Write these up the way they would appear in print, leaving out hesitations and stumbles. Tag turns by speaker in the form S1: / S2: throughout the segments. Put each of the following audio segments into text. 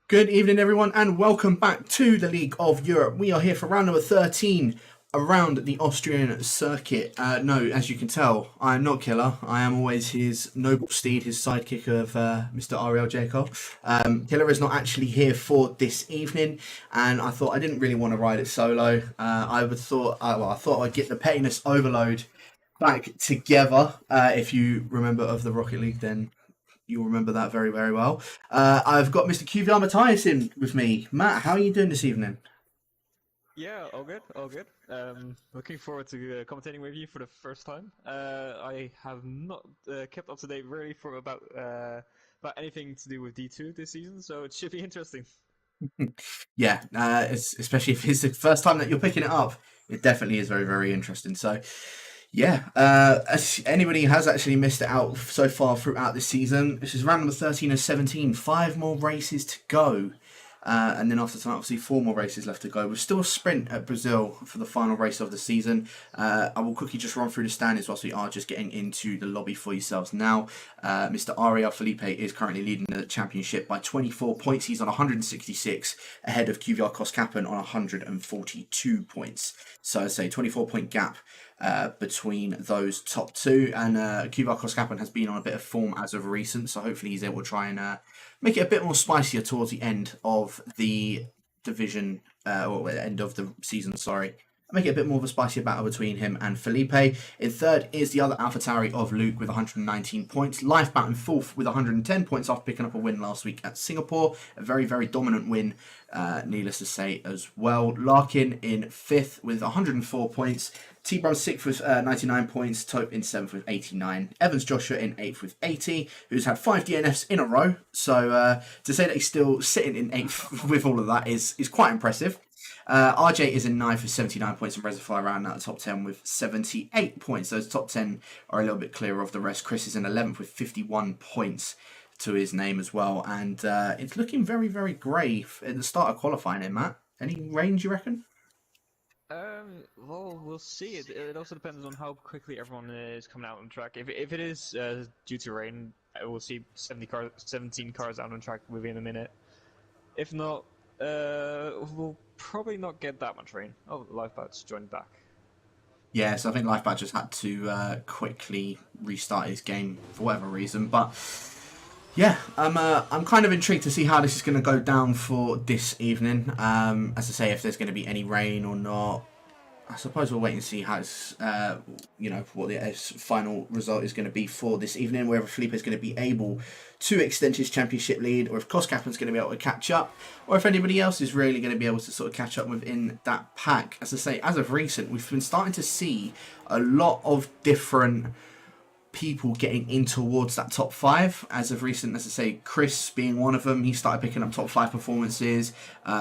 S1: Good evening, everyone, and welcome back to the League of Europe. We are here for round number 13 around the Austrian circuit. No, as you can tell, I am not Killer. I am always his noble steed, his sidekick of Mr. Ariel Jacob. Killer is not actually here for this evening, and I thought I didn't really want to ride it solo. I thought I'd get the pettiness overload back together. If you remember of the Rocket League, then you'll remember that very, very well. I've got Mr. QVR Matthias in with me. Matt, how are you doing this evening?
S2: Yeah, all good, all good. Looking forward to commentating with you for the first time. I have not kept up to date really for about anything to do with D2 this season, so it should be interesting.
S1: Yeah, especially if it's the first time that you're picking it up, it definitely is very, very interesting. So, yeah, as anybody has actually missed it out so far throughout this season, this is round number 13 and 17. 5 more races to go. And then after tonight, obviously, 4 more races left to go. We're still a sprint at Brazil for the final race of the season. I will quickly just run through the standings whilst we are just getting into the lobby for yourselves now. Mr. Ariel Felipe is currently leading the championship by 24 points. He's on 166, ahead of QVR Koskapen on 142 points. So I'd say 24-point gap between those top two. And QVR Koskapen has been on a bit of form as of recent, so hopefully he's able to try and make it a bit more spicier towards the end of the division, or end of the season, sorry. Make it a bit more of a spicier battle between him and Felipe. In third is the other AlphaTauri of Luke with 119 points. Lifeboat in fourth with 110 points after picking up a win last week at Singapore. A very, very dominant win, needless to say, as well. Larkin in fifth with 104 points. T-Brum sixth with 99 points. Tope in seventh with 89. Evans Joshua in eighth with 80, who's had 5 DNFs in a row. So to say that he's still sitting in eighth with all of that is quite impressive. RJ is in ninth with 79 points and Reservoir around that top 10 with 78 points. Those top 10 are a little bit clearer of the rest. Chris is in 11th with 51 points to his name as well. And it's looking very, very grey at the start of qualifying here, Matt. Any range, you reckon?
S2: Well, we'll see. It also depends on how quickly everyone is coming out on track. If it is due to rain, we'll see 17 cars out on track within a minute. If not, we'll probably not get that much rain. Oh, Lifeboat's joined back.
S1: Yeah, so I think Lifeboat just had to quickly restart his game for whatever reason. But yeah, I'm kind of intrigued to see how this is going to go down for this evening. As I say, if there's going to be any rain or not. I suppose we'll wait and see how it's, what the final result is going to be for this evening, whether Felipe is going to be able to extend his championship lead, or if Koskapen's going to be able to catch up, or if anybody else is really going to be able to sort of catch up within that pack. As I say, as of recent, we've been starting to see a lot of different people getting in towards that top 5 as of recent. As I say, Chris being one of them, he started picking up top 5 performances.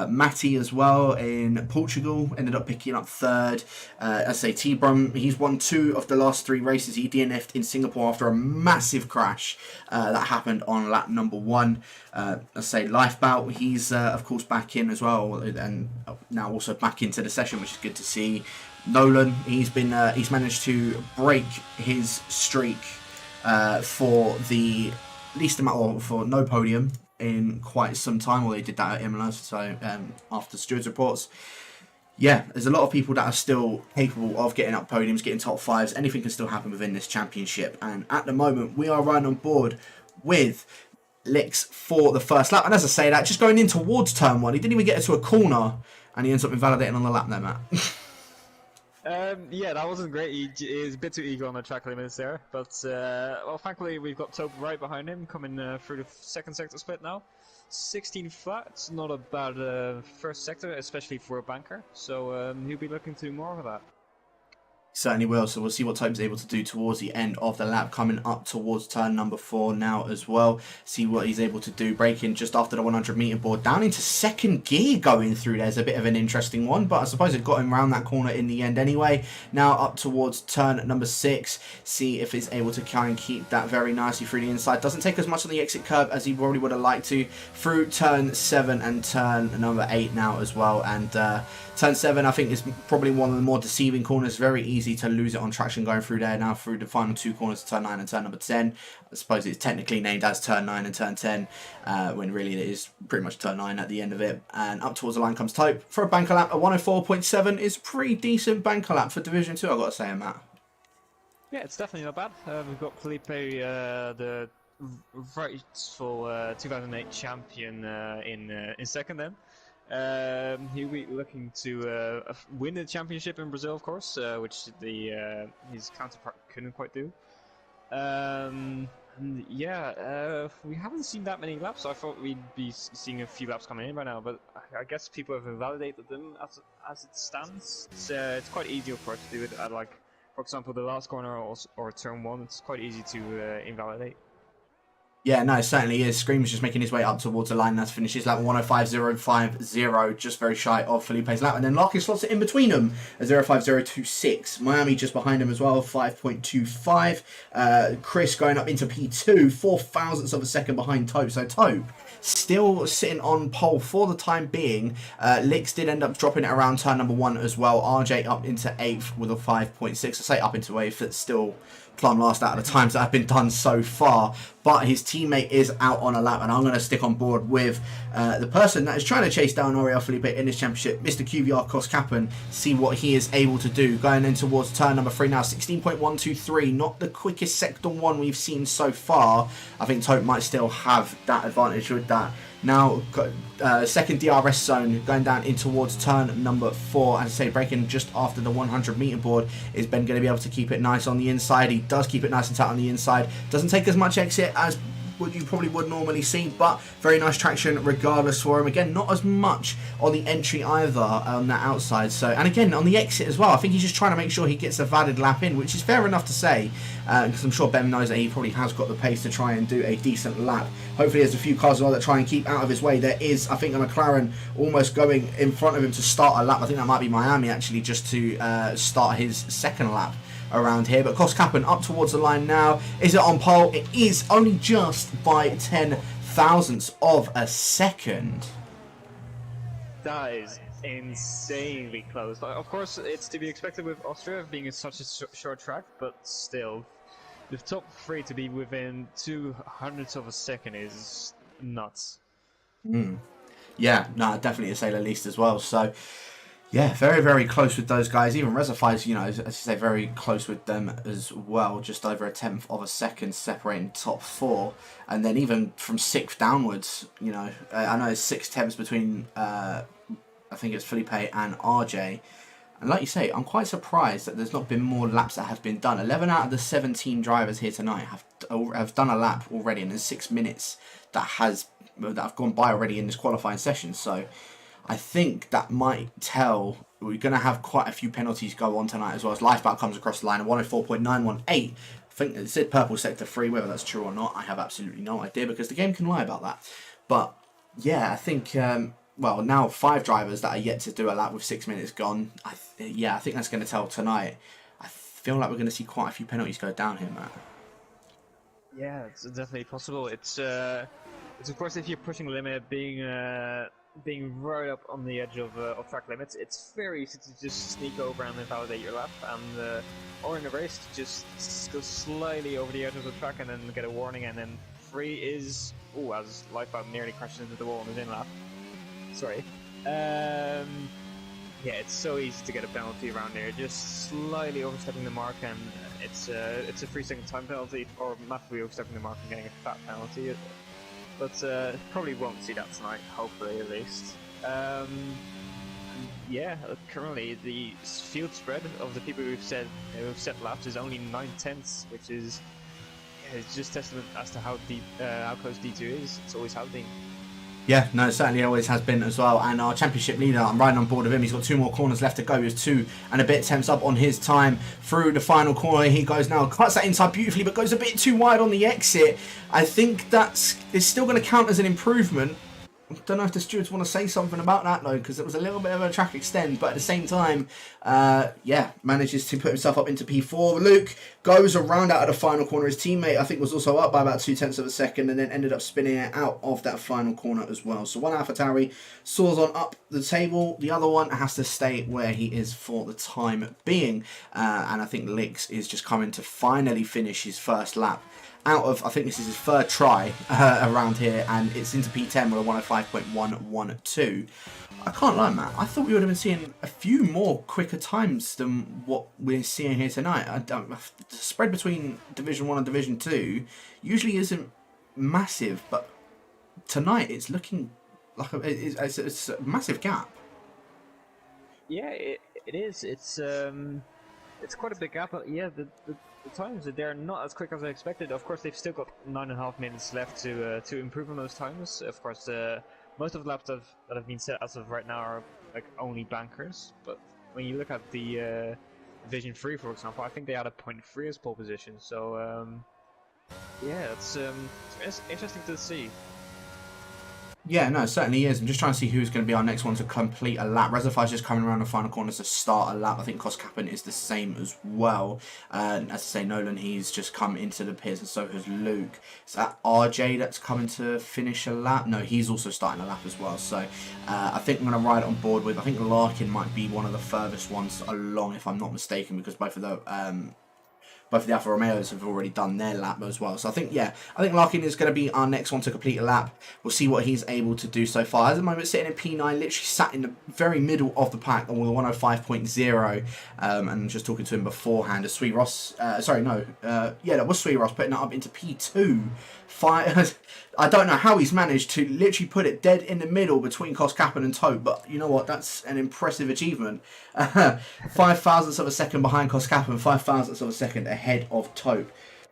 S1: Matty as well in Portugal ended up picking up third. As I say, T-Brum, he's won 2 of the last 3 races. He DNF'd in Singapore after a massive crash that happened on lap number 1. I say Lifebout, he's of course back in as well, and now also back into the session, which is good to see. Nolan, he's managed to break his streak for the least amount, or for no podium in quite some time. Well, they did that at Imola, so after stewards reports. Yeah, there's a lot of people that are still capable of getting up podiums, getting top 5s. Anything can still happen within this championship. And at the moment, we are right on board with Licks for the first lap. And as I say that, just going in towards turn 1, he didn't even get to a corner, and he ends up invalidating on the lap there, Matt.
S2: Yeah, that wasn't great. He is a bit too eager on the track limits there, but well, thankfully we've got Tope right behind him, coming through the second sector split now. 16 flat, it's not a bad first sector, especially for a banker, so he'll be looking to do more of that.
S1: Certainly will, so we'll see what Tope's able to do towards the end of the lap, coming up towards turn number 4 now as well. See what he's able to do, braking just after the 100 metre board, down into second gear going through. There's a bit of an interesting one, but I suppose it got him around that corner in the end anyway. Now up towards turn number 6, see if he's able to try and keep that very nicely through the inside. Doesn't take as much on the exit curb as he probably would have liked to, through turn 7 and turn number 8 now as well. And turn 7, I think, is probably one of the more deceiving corners. Very easy easy to lose it on traction going through there now through the final 2 corners, turn 9 and turn number 10. I suppose it's technically named as turn 9 and turn 10, when really it is pretty much turn 9 at the end of it. And up towards the line comes Taupe. For a banker lap, a 104.7 is a pretty decent banker lap for Division 2, I've got to say, Matt.
S2: Yeah, it's definitely not bad. We've got Felipe, the rightful 2008 champion, in second then. He'll be looking to win the championship in Brazil, of course, which his counterpart couldn't quite do. And yeah, we haven't seen that many laps. So I thought we'd be seeing a few laps coming in by now, but I guess people have invalidated them as it stands. It's quite easy, of course, to do it at, like, for example, the last corner or turn 1. It's quite easy to invalidate.
S1: Yeah, no, it certainly is. Scream's just making his way up towards the line. That's finishes lap 105.050, just very shy of Felipe's lap. And then Larkin slots it in between them at 05026. Miami just behind him as well, 5.25. Chris going up into P2, 4 thousandths of a second behind Taupe. So Taupe still sitting on pole for the time being. Lix did end up dropping it around turn number 1 as well. RJ up into 8th with a 5.6. I say up into 8th, it's still plumb last out of the times that have been done so far, but his teammate is out on a lap, and I'm going to stick on board with the person that is trying to chase down Oriol Felipe in this championship, Mr. QVR Koskappen, see what he is able to do. Going in towards turn number 3 now, 16.123, not the quickest sector 1 we've seen so far. I think Taupe might still have that advantage with that. Now, second DRS zone going down in towards turn number 4. As I say, breaking just after the 100 meter board. Is Ben going to be able to keep it nice on the inside? He does keep it nice and tight on the inside. Doesn't take as much exit as what you probably would normally see, but very nice traction regardless for him. Again, not as much on the entry either on that outside. So, and again, on the exit as well, I think he's just trying to make sure he gets a valid lap in, which is fair enough to say, because I'm sure Ben knows that he probably has got the pace to try and do a decent lap. Hopefully there's a few cars as well that try and keep out of his way. There is, I think, a McLaren almost going in front of him to start a lap. I think that might be Miami actually, just to start his second lap around here. But Koskappen up towards the line now. Is it on pole? It is, only just by 10 thousandths of a second.
S2: That is insanely close. Of course, it's to be expected with Austria being such a short track, but still, the top 3 to be within 200ths of a second is nuts.
S1: Yeah, no, definitely to say the least as well. So, yeah, very, very close with those guys. Even Reserfi's, as I say, very close with them as well. Just over a 10th of a second separating top 4. And then even from 6th downwards, I know it's 6 tenths between, I think it's Felipe and RJ. And like you say, I'm quite surprised that there's not been more laps that have been done. 11 out of the 17 drivers here tonight have done a lap already, and there's 6 minutes that have gone by already in this qualifying session. So I think that might tell we're going to have quite a few penalties go on tonight as well, as Lifeboat comes across the line at 104.918. I think it said purple sector 3, whether that's true or not, I have absolutely no idea, because the game can lie about that. But yeah, I think, well, now 5 drivers that are yet to do a lap with 6 minutes gone. I think that's going to tell tonight. I feel like we're going to see quite a few penalties go down here, Matt.
S2: Yeah, it's definitely possible. It's of course, if you're pushing the limit, being right up on the edge of track limits, it's very easy to just sneak over and invalidate your lap, and or in a race to just go slightly over the edge of the track and then get a warning, and then 3 is, as Lifeboat nearly crashes into the wall on his in lap. Sorry. Yeah, it's so easy to get a penalty around here, just slightly overstepping the mark, and it's a 3-second time penalty, or massively overstepping the mark and getting a fat penalty. But probably won't see that tonight, hopefully at least. Yeah, currently the field spread of the people who've set laps is only 9/10, which is it's just testament as to how deep, how close D2 is. It's always has been.
S1: Yeah, no, it certainly always has been as well. And our championship leader, I'm riding on board with him. He's got 2 more corners left to go. He's 2 and a bit tenths up on his time through the final corner. He goes now, cuts that inside beautifully, but goes a bit too wide on the exit. I think it's still going to count as an improvement. I don't know if the stewards want to say something about that though, because it was a little bit of a track extend, but at the same time, yeah, manages to put himself up into P4. Luke goes around out of the final corner. His teammate, I think, was also up by about 0.2 of a second, and then ended up spinning it out of that final corner as well. So one AlphaTauri soars on up the table. The other one has to stay where he is for the time being, and I think Lix is just coming to finally finish his first lap out of, I think this is his third try around here, and it's into P10 with a 105.112. I can't lie, Matt. I thought we would have been seeing a few more quicker times than what we're seeing here tonight. The spread between Division 1 and Division 2 usually isn't massive, but tonight it's looking like it's a massive gap.
S2: Yeah, it is. It's quite a big gap, but yeah, the times they're not as quick as I expected. Of course, they've still got 9.5 minutes left to improve on those times. Of course, most of the laps that have been set as of right now are like only bankers. But when you look at the Division 3, for example, I think they had a 0.3 as pole position. So yeah, it's interesting to see.
S1: Yeah, no, it certainly is. I'm just trying to see who's going to be our next one to complete a lap. Reservoir's just coming around the final corners to start a lap. I think Koskappen is the same as well. As I say, Nolan, he's just come into the pits, and so has Luke. Is that RJ that's coming to finish a lap? No, he's also starting a lap as well. So I think I'm going to ride on board with, I think Larkin might be one of the furthest ones along, if I'm not mistaken, because both of the Alfa Romeos have already done their lap as well. So I think Larkin is going to be our next one to complete a lap. We'll see what he's able to do so far. At the moment, sitting in P9, literally sat in the very middle of the pack on the 105.0. And just talking to him beforehand, Sui Ross, that was Sui Ross putting it up into P2. I don't know how he's managed to literally put it dead in the middle between Koskappen and Tope, but you know what? That's an impressive achievement. 5 thousandths of a second behind Koskappen, 5 thousandths of a second ahead of Tope.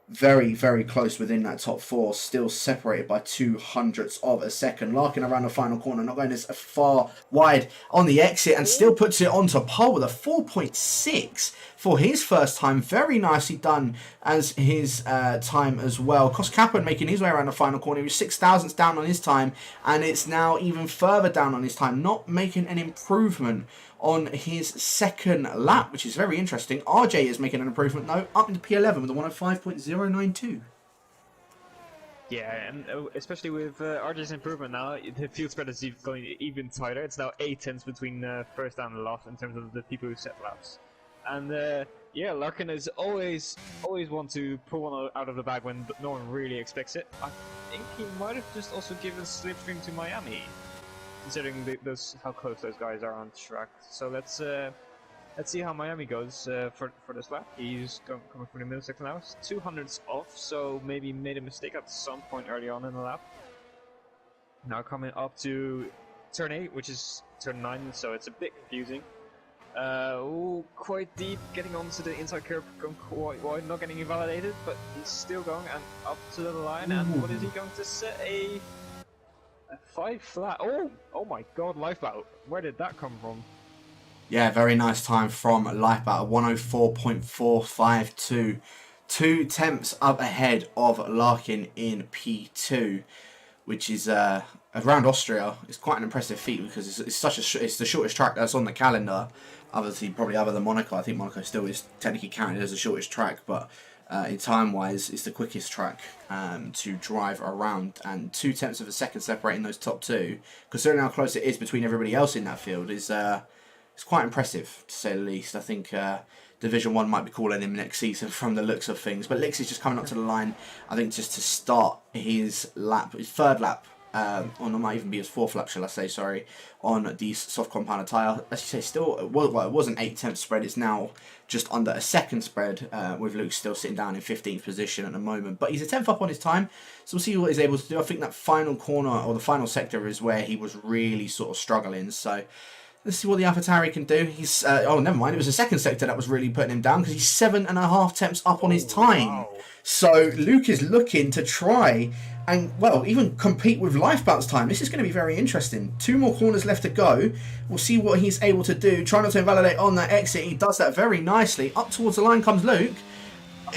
S1: Very, very close within that top 4, still separated by 200ths of a second. Larkin around the final corner, not going as far wide on the exit, and still puts it onto pole with a 4.6 for his first time. Very nicely done as his time as well. Koskappen making his way around the final corner. He was 6 thousandths down on his time, and it's now even further down on his time, not making an improvement on his second lap, which is very interesting. RJ is making an improvement though, up into P11 with a 105.092.
S2: Yeah, and especially with RJ's improvement now, the field spread is going even tighter. It's now 8 tenths between first and last in terms of the people who set laps. And yeah, Larkin is always want to pull one out of the bag when no one really expects it. I think he might have just also given slipstream to Miami, considering how close those guys are on track. So let's see how Miami goes for this lap. He's coming from the middle sector now. It's 200ths off, so maybe made a mistake at some point early on in the lap. Now coming up to turn 8, which is turn 9, so it's a bit confusing. Quite deep, getting onto the inside curve, going quite wide, not getting invalidated, but he's still going and up to the line. And what is he going to set? A 5 flat. Oh my god, Lifeboat. Where did that come from?
S1: Yeah, very nice time from Lifeboat, 104.452. 2 tenths up ahead of Larkin in P2, which is around Austria. It's quite an impressive feat because it's the shortest track that's on the calendar. Obviously, probably other than Monaco. I think Monaco still is technically counted as the shortest track, but in time-wise, it's the quickest track to drive around, and 2 tenths of a second separating those top 2, considering how close it is between everybody else in that field, is it's quite impressive, to say the least. I think Division 1 might be calling him next season from the looks of things, but Lix is just coming up to the line, I think, just to start his third lap, or it might even be his 4th lap, shall I say, sorry, on the soft compounded tyre. As you say, still, it was an 8-tenth spread. It's now just under a second spread, with Luke still sitting down in 15th position at the moment. But he's a 10th up on his time, so we'll see what he's able to do. I think that final corner, or the final sector, is where he was really sort of struggling. So let's see what the AlphaTauri can do. He's never mind. It was the second sector that was really putting him down, because he's 7.5 tenths up on his time. Wow. So Luke is looking to try and, well, even compete with Lifeboat's time. This is going to be very interesting. 2 more corners left to go. We'll see what he's able to do. Try not to invalidate on that exit. He does that very nicely. Up towards the line comes Luke.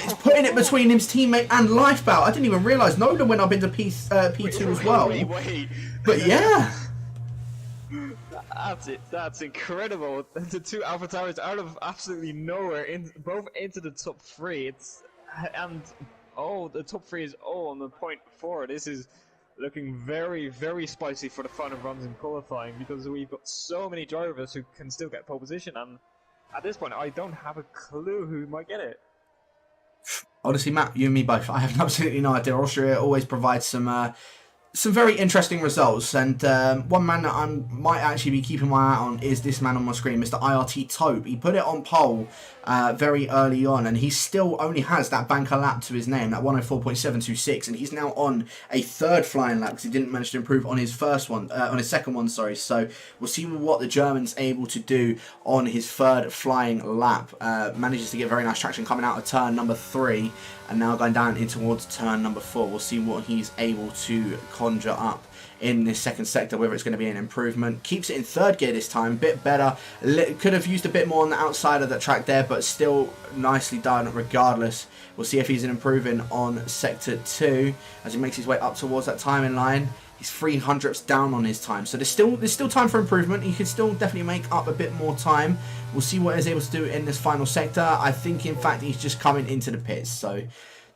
S1: It's putting it between his teammate and Lifebout. I didn't even realise Nolan went up into P2 as well.
S2: Wait.
S1: But yeah.
S2: That's it. That's incredible. The two Alpha Towers out of absolutely nowhere, both into the top 3. The top 3 is all on the point 4. This is looking very, very spicy for the final runs in qualifying, because we've got so many drivers who can still get pole position, and at this point I don't have a clue who might get it.
S1: Honestly, Matt, you and me both. I have absolutely no idea. Austria always provides some very interesting results, and one man that I might actually be keeping my eye on is this man on my screen, Mr. IRT Taupe. He put it on pole very early on, and he still only has that banker lap to his name, that 104.726, and he's now on a 3rd flying lap because he didn't manage to improve on his second one, sorry. So we'll see what the German's able to do on his 3rd flying lap. Manages to get very nice traction coming out of turn number 3, and now going down in towards turn number 4. We'll see what he's able to conjure up in this second sector, whether it's going to be an improvement. Keeps it in 3rd gear this time, bit better. Could have used a bit more on the outside of that track there, but still nicely done regardless. We'll see if he's improving on sector 2 as he makes his way up towards that timing line. He's 300ths down on his time, so there's still time for improvement. He could still definitely make up a bit more time. We'll see what he's able to do in this final sector. I think, in fact, he's just coming into the pits, so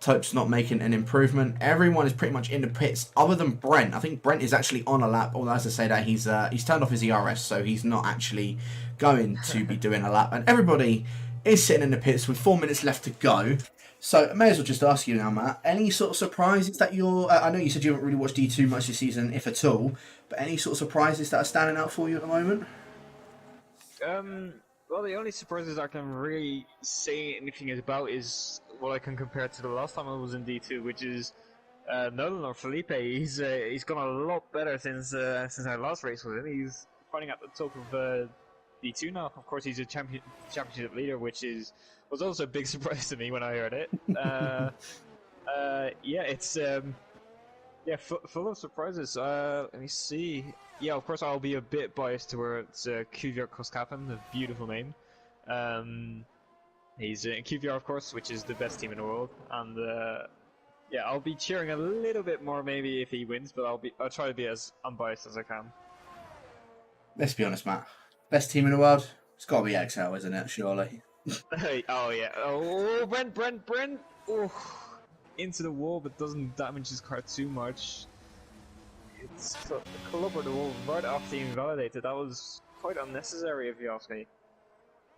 S1: Taupe's not making an improvement. Everyone is pretty much in the pits other than Brent. I think Brent is actually on a lap, although as I say that, he's turned off his ERS, so he's not actually going to be doing a lap. And everybody is sitting in the pits with 4 minutes left to go. So I may as well just ask you now, Matt, any sort of surprises that I know you said you haven't really watched D2 much this season, if at all, but any sort of surprises that are standing out for you at the moment?
S2: Well, the only surprises I can really say anything about is what I can compare to the last time I was in D2, which is Nolan or Felipe. He's gone a lot better since our last race with him. He's fighting at the top of D2 now. Of course, he's a championship leader, which was also a big surprise to me when I heard it. It's full of surprises. Let me see. Yeah, of course, I'll be a bit biased towards QVR Koskapen, the beautiful name. He's in QVR, of course, which is the best team in the world, and I'll be cheering a little bit more maybe if he wins, but I'll try to be as unbiased as I can.
S1: Let's be honest, Matt. Best team in the world? It's got to be XL, isn't it? Surely.
S2: Oh yeah. Oh, Brent. Oh, into the wall, but doesn't damage his car too much. It's the club or the wall right after he invalidated. That was quite unnecessary, if you ask me.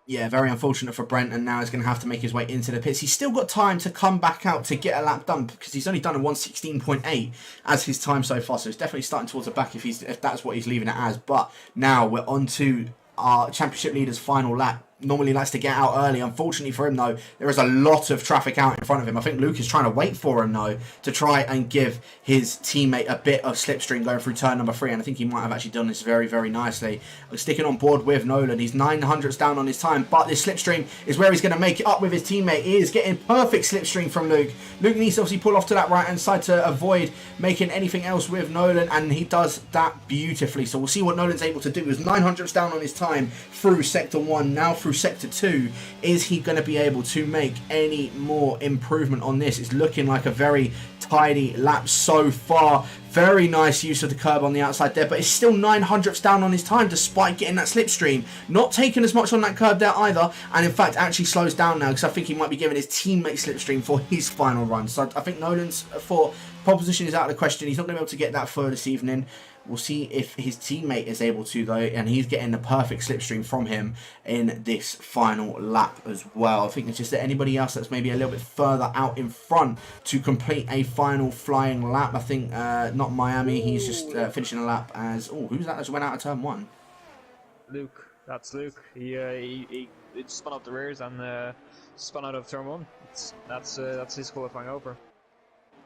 S1: Yeah, very unfortunate for Brent, and now he's going to have to make his way into the pits. He's still got time to come back out to get a lap done, because he's only done a 1:16.8 as his time so far, so he's definitely starting towards the back if that's what he's leaving it as. But now we're on to our championship leader's final lap. Normally likes to get out early. Unfortunately for him, though, there is a lot of traffic out in front of him. I think Luke is trying to wait for him, though, to try and give his teammate a bit of slipstream going through turn number 3, and I think he might have actually done this very, very nicely. Sticking on board with Nolan. He's 900ths down on his time, but this slipstream is where he's going to make it up with his teammate. He is getting perfect slipstream from Luke. Luke needs to obviously pull off to that right-hand side to avoid making anything else with Nolan, and he does that beautifully. So we'll see what Nolan's able to do. He's 900ths down on his time through Sector 1, now through Sector 2. Is he going to be able to make any more improvement on this? It's looking like a very tidy lap so far. Very nice use of the curb on the outside there, but it's still 900ths down on his time despite getting that slipstream. Not taking as much on that curb there either, and in fact actually slows down now because I think he might be giving his teammate slipstream for his final run. So I think Nolan's for pole position is out of the question. He's not going to be able to get that fur this evening. We'll see if his teammate is able to, though, and he's getting the perfect slipstream from him in this final lap as well. I think it's just that anybody else that's maybe a little bit further out in front to complete a final flying lap. I think not Miami. He's just finishing a lap as... Oh, who's that? Just went out of turn 1.
S2: Luke. That's Luke. He spun out the rears and spun out of turn 1. That's his qualifying over.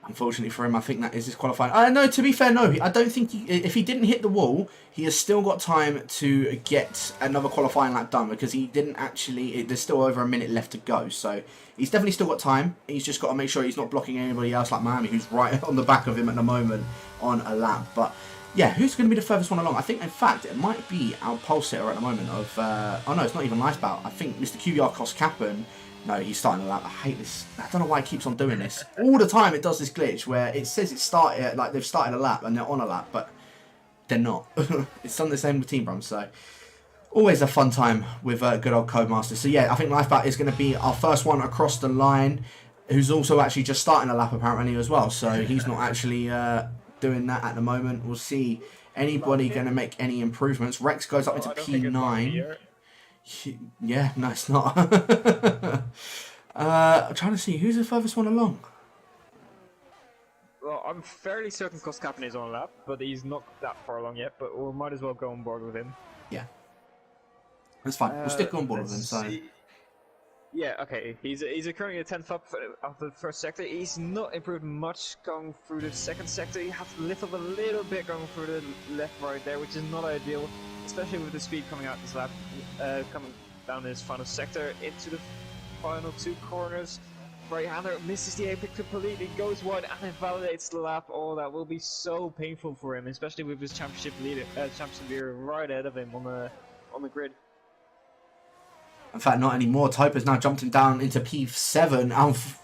S1: Unfortunately for him, I think that is his qualifying. No, to be fair, no. I don't think if he didn't hit the wall, he has still got time to get another qualifying lap done because he didn't actually. There's still over a minute left to go, so he's definitely still got time. He's just got to make sure he's not blocking anybody else like Miami, who's right on the back of him at the moment on a lap. But yeah, who's going to be the furthest one along? I think, in fact, it might be our pole sitter at the moment. Oh no, it's not even Lifebout. I think Mr. QVR Koskapen No, he's starting a lap. I hate this. I don't know why it keeps on doing this. All the time it does this glitch where it says it's started, like they've started a lap and they're on a lap, but they're not. It's done the same with Team Brum, so always a fun time with good old Codemaster. So yeah, I think Lifeboat is going to be our first one across the line, who's also actually just starting a lap apparently as well. So he's not actually doing that at the moment. We'll see anybody going to make any improvements. Rex goes up into P9. Yeah, no, it's not. I'm trying to see who's the furthest one along.
S2: Well, I'm fairly certain Koskapin is on a lap, but he's not that far along yet. But we might as well go on board with him.
S1: Yeah, that's fine. We'll stick on board with him. So.
S2: Yeah, okay. He's currently a 10th up after the first sector. He's not improved much going through the second sector. He has to lift up a little bit going through the left-right there, which is not ideal, especially with the speed coming out this lap, coming down this final sector into the final 2 corners. Right-hander misses the apex completely, goes wide and invalidates the lap. Oh, that will be so painful for him, especially with his championship leader right ahead of him on the grid.
S1: In fact, not anymore. Topa's now jumped him down into P7.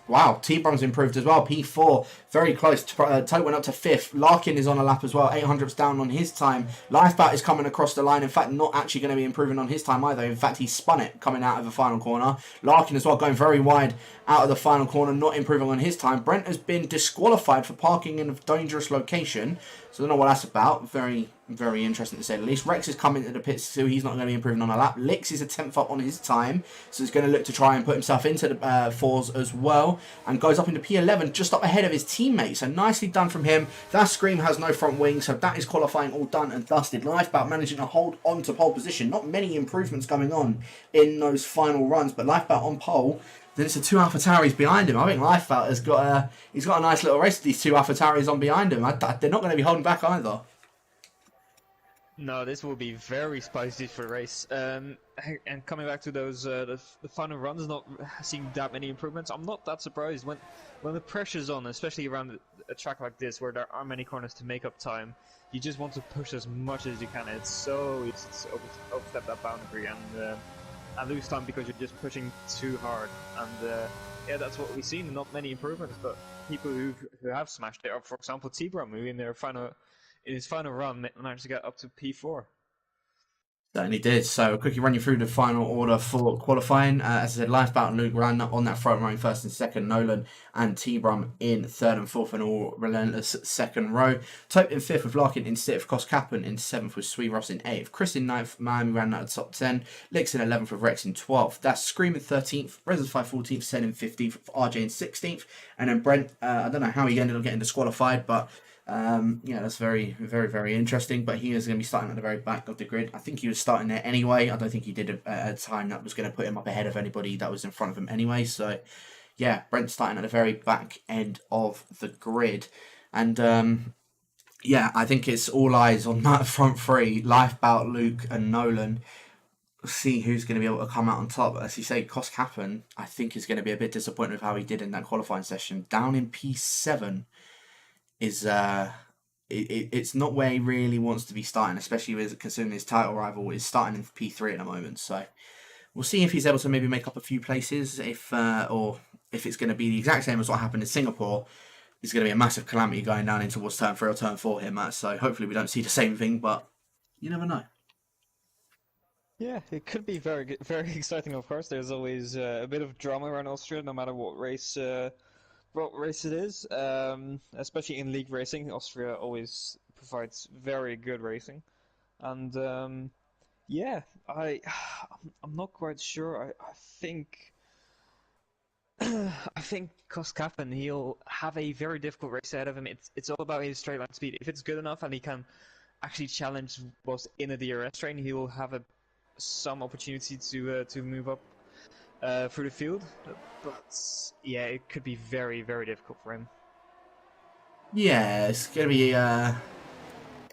S1: Wow, T-Brum's improved as well. P4, very close. Tope went up to 5th. Larkin is on a lap as well. 800's down on his time. Lifeboat is coming across the line. In fact, not actually going to be improving on his time either. In fact, he spun it coming out of the final corner. Larkin as well going very wide out of the final corner, not improving on his time. Brent has been disqualified for parking in a dangerous location. So I don't know what that's about. Very, very interesting to say the least. Rex is coming to the pits, so he's not going to be improving on a lap. Lix is a 10th up on his time, so he's going to look to try and put himself into the 4s as well, and goes up into P11, just up ahead of his teammate. So nicely done from him. That Scream has no front wing, so that is qualifying all done and dusted. Lifeboat managing to hold on to pole position. Not many improvements going on in those final runs, but Lifeboat on pole. Then it's the 2 AlphaTauris behind him. I think Lifeboat has got he's got a nice little race with these 2 AlphaTauris on behind him. They're not going to be holding back either.
S2: No, this will be very spicy for the race. And coming back to those the final runs, not seeing that many improvements. I'm not that surprised when the pressure's on, especially around a track like this where there are many corners to make up time. You just want to push as much as you can. It's so easy to overstep that boundary and lose time because you're just pushing too hard. And yeah, that's what we've seen. Not many improvements, but people who have smashed it. Or for example, T-Brum, who in his final run managed to get up to P4.
S1: Certainly did. So, quickly run you through the final order for qualifying. As I said, Lifeboat and Luke ran on that front row in first and second. Nolan and T-Brum in third and fourth, and all relentless second row. Tope in fifth with Larkin in sixth. Koskapen in seventh with Sweet Ross in eighth. Chris in ninth. Miami ran out of top 10. Lix in 11th with Rex in 12th. That's Scream in 13th. Reservoir 14th. Sen in 15th. RJ in 16th. And then Brent, I don't know how he ended up getting disqualified, but yeah, that's very, very, very interesting. But he is going to be starting at the very back of the grid. I think he was starting there anyway. I don't think he did a time that was going to put him up ahead of anybody that was in front of him anyway. So, yeah, Brent's starting at the very back end of the grid. And, yeah, I think it's all eyes on that front three. Lifeboat, Luke and Nolan. We'll see who's going to be able to come out on top. As you say, Koskapen, I think, is going to be a bit disappointed with how he did in that qualifying session. Down in P7. Is it's not where he really wants to be starting, especially with considering his title rival is starting in P3 at the moment. So we'll see if he's able to maybe make up a few places, or if it's going to be the exact same as what happened in Singapore. It's going to be a massive calamity going down into towards turn 3 or turn 4 here, Matt. So hopefully we don't see the same thing, but you never know.
S2: Yeah, it could be very very exciting. Of course, there's always a bit of drama around Austria, no matter what race it is, especially in league racing. Austria always provides very good racing, and yeah, I'm not quite sure. I think I think Koskapen, he'll have a very difficult race ahead of him. It's all about his straight line speed. If it's good enough and he can actually challenge what's in a DRS train, he will have some opportunity to move up through the field, but yeah, it could be very, very difficult for him.
S1: Yeah, it's going to be...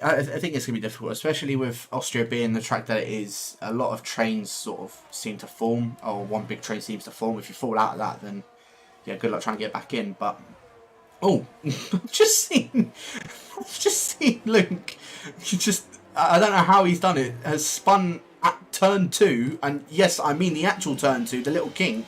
S1: I think it's going to be difficult, especially with Austria being the track that it is. A lot of trains sort of seem to form, or one big train seems to form. If you fall out of that, then yeah, good luck trying to get back in. But oh, I've just seen Luke. I don't know how he's done it. Has spun at turn 2, and yes, I mean the actual turn 2, the little kink,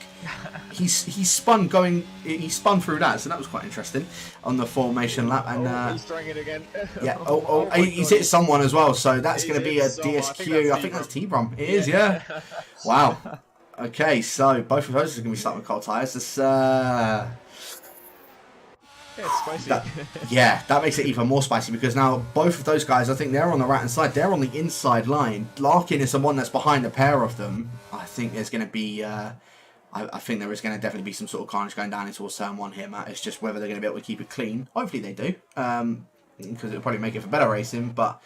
S1: he spun through that, so that was quite interesting on the formation lap. And
S2: he's trying it again.
S1: yeah,
S2: my
S1: he's
S2: God.
S1: hit someone as well, so that's
S2: He's
S1: going to be
S2: hit
S1: a
S2: someone.
S1: DSQ. I think that's T-Brum. It is, yeah. Wow. Okay, so both of those are going to be starting with cold tyres. This,
S2: Yeah, it's spicy.
S1: that makes it even more spicy because now both of those guys, I think they're on the right hand side. They're on the inside line. Larkin is the one that's behind a pair of them. I think there's going to be, I think there is going to definitely be some sort of carnage going down into turn 1 here, Matt. It's just whether they're going to be able to keep it clean. Hopefully they do, because it'll probably make it for better racing. But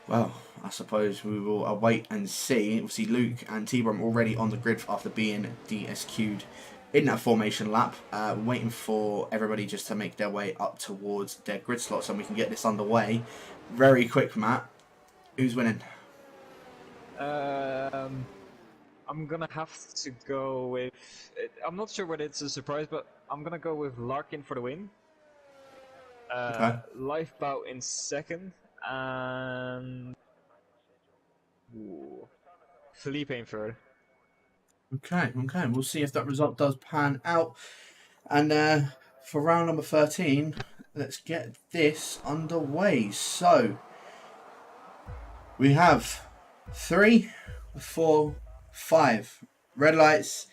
S1: well, I suppose we will await and see. Obviously, Luke and T-Brum already on the grid after being DSQ'd in that formation lap, waiting for everybody just to make their way up towards their grid slots and we can get this underway. Very quick, Matt. Who's winning?
S2: I'm gonna have to go with. I'm not sure whether it's a surprise, but I'm gonna go with Larkin for the win.
S1: Okay.
S2: Lifeboat in second, and Felipe in third.
S1: Okay. We'll see if that result does pan out. And for round number 13, let's get this underway. So, we have 3, 4, 5 red lights.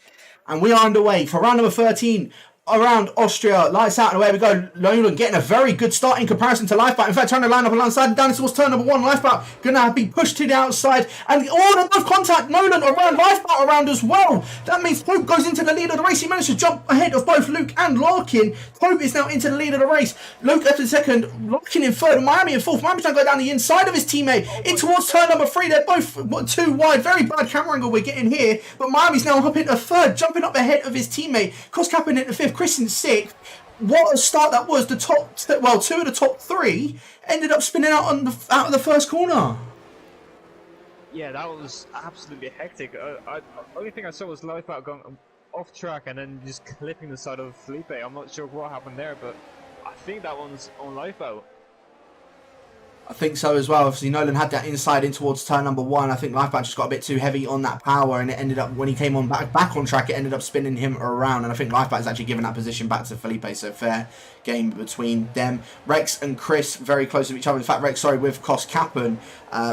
S1: And we are underway for round number 13. Around Austria, lights out, and away we go. Nolan getting a very good start in comparison to Lifeboat. In fact, trying to line up alongside down towards turn number 1. Lifeboat gonna be pushed to the outside, and all of contact. Nolan around, Lifeboat around as well. That means Pope goes into the lead of the race. He managed to jump ahead of both Luke and Larkin. Pope is now into the lead of the race. Luke up in second, Larkin in third, Miami in fourth. Miami's trying to go down the inside of his teammate in towards turn number 3. They're both too wide. Very bad camera angle we're getting here, but Miami's now up into third, jumping up ahead of his teammate. Koskappen into fifth. Chris in 6th. What a start that was. The top, 2 of the top 3 ended up spinning out of the first corner.
S2: Yeah, that was absolutely hectic. Only thing I saw was Lifeboat going off track and then just clipping the side of Felipe. I'm not sure what happened there, but I think that one's on Lifeboat.
S1: I think so as well. Obviously, Nolan had that inside in towards turn number 1. I think Lifeboat just got a bit too heavy on that power, and it ended up, when he came on back on track, it ended up spinning him around. And I think Lifeboat has actually given that position back to Felipe. So fair game between them. Rex and Chris very close to each other. In fact, Rex, sorry, with Koskappen,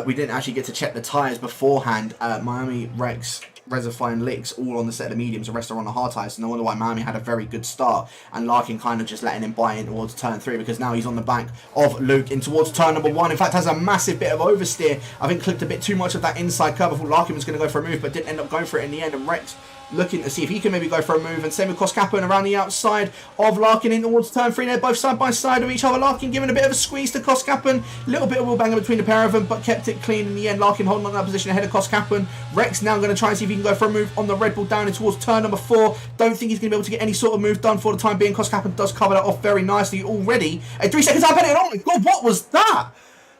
S1: we didn't actually get to check the tyres beforehand. Miami, Rex, Reservoir and Licks all on the set of the mediums, the rest are on the hard tyres. So no wonder why Miami had a very good start, and Larkin kind of just letting him buy in towards turn 3, because now he's on the back of Luke in towards turn number 1. In fact, has a massive bit of oversteer. I think clipped a bit too much of that inside curve. I thought Larkin was going to go for a move, but didn't end up going for it in the end. And Rex looking to see if he can maybe go for a move, and same with Koskappen around the outside of Larkin in towards turn 3. They're both side by side of each other. Larkin giving a bit of a squeeze to Koskappen, a little bit of wheel banger between the pair of them, but kept it clean in the end. Larkin holding on that position ahead of Koskappen. Rex now going to try and see if he can go for a move on the Red Bull down in towards turn number 4. Don't think he's going to be able to get any sort of move done for the time being. Koskappen does cover that off very nicely already. At 3 seconds, I bet it. Oh my God, what was that?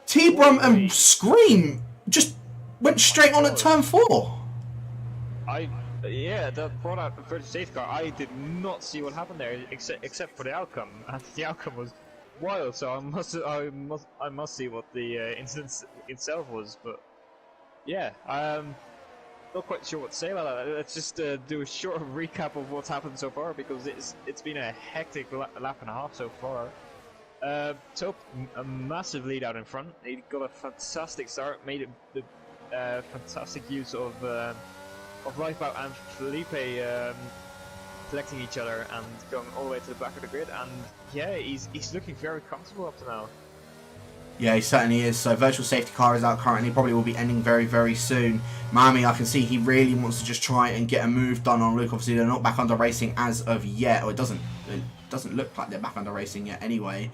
S1: T-Brum and Scream just went straight on at turn 4.
S2: Yeah, that brought out the first safety car. I did not see what happened there, except for the outcome. And the outcome was wild. So I must see what the incident itself was. But yeah, not quite sure what to say about that. Let's just do a short recap of what's happened so far, because it's been a hectic lap and a half so far. Top, a massive lead out in front. He got a fantastic start, made fantastic use of Lifeboat and Felipe collecting each other and going all the way to the back of the grid. And yeah, he's looking very comfortable up to now.
S1: Yeah, he certainly is. So virtual safety car is out currently. Probably will be ending very, very soon. Miami, I can see he really wants to just try and get a move done on Luke. Obviously, they're not back under racing as of yet. Or it doesn't look like they're back under racing yet anyway.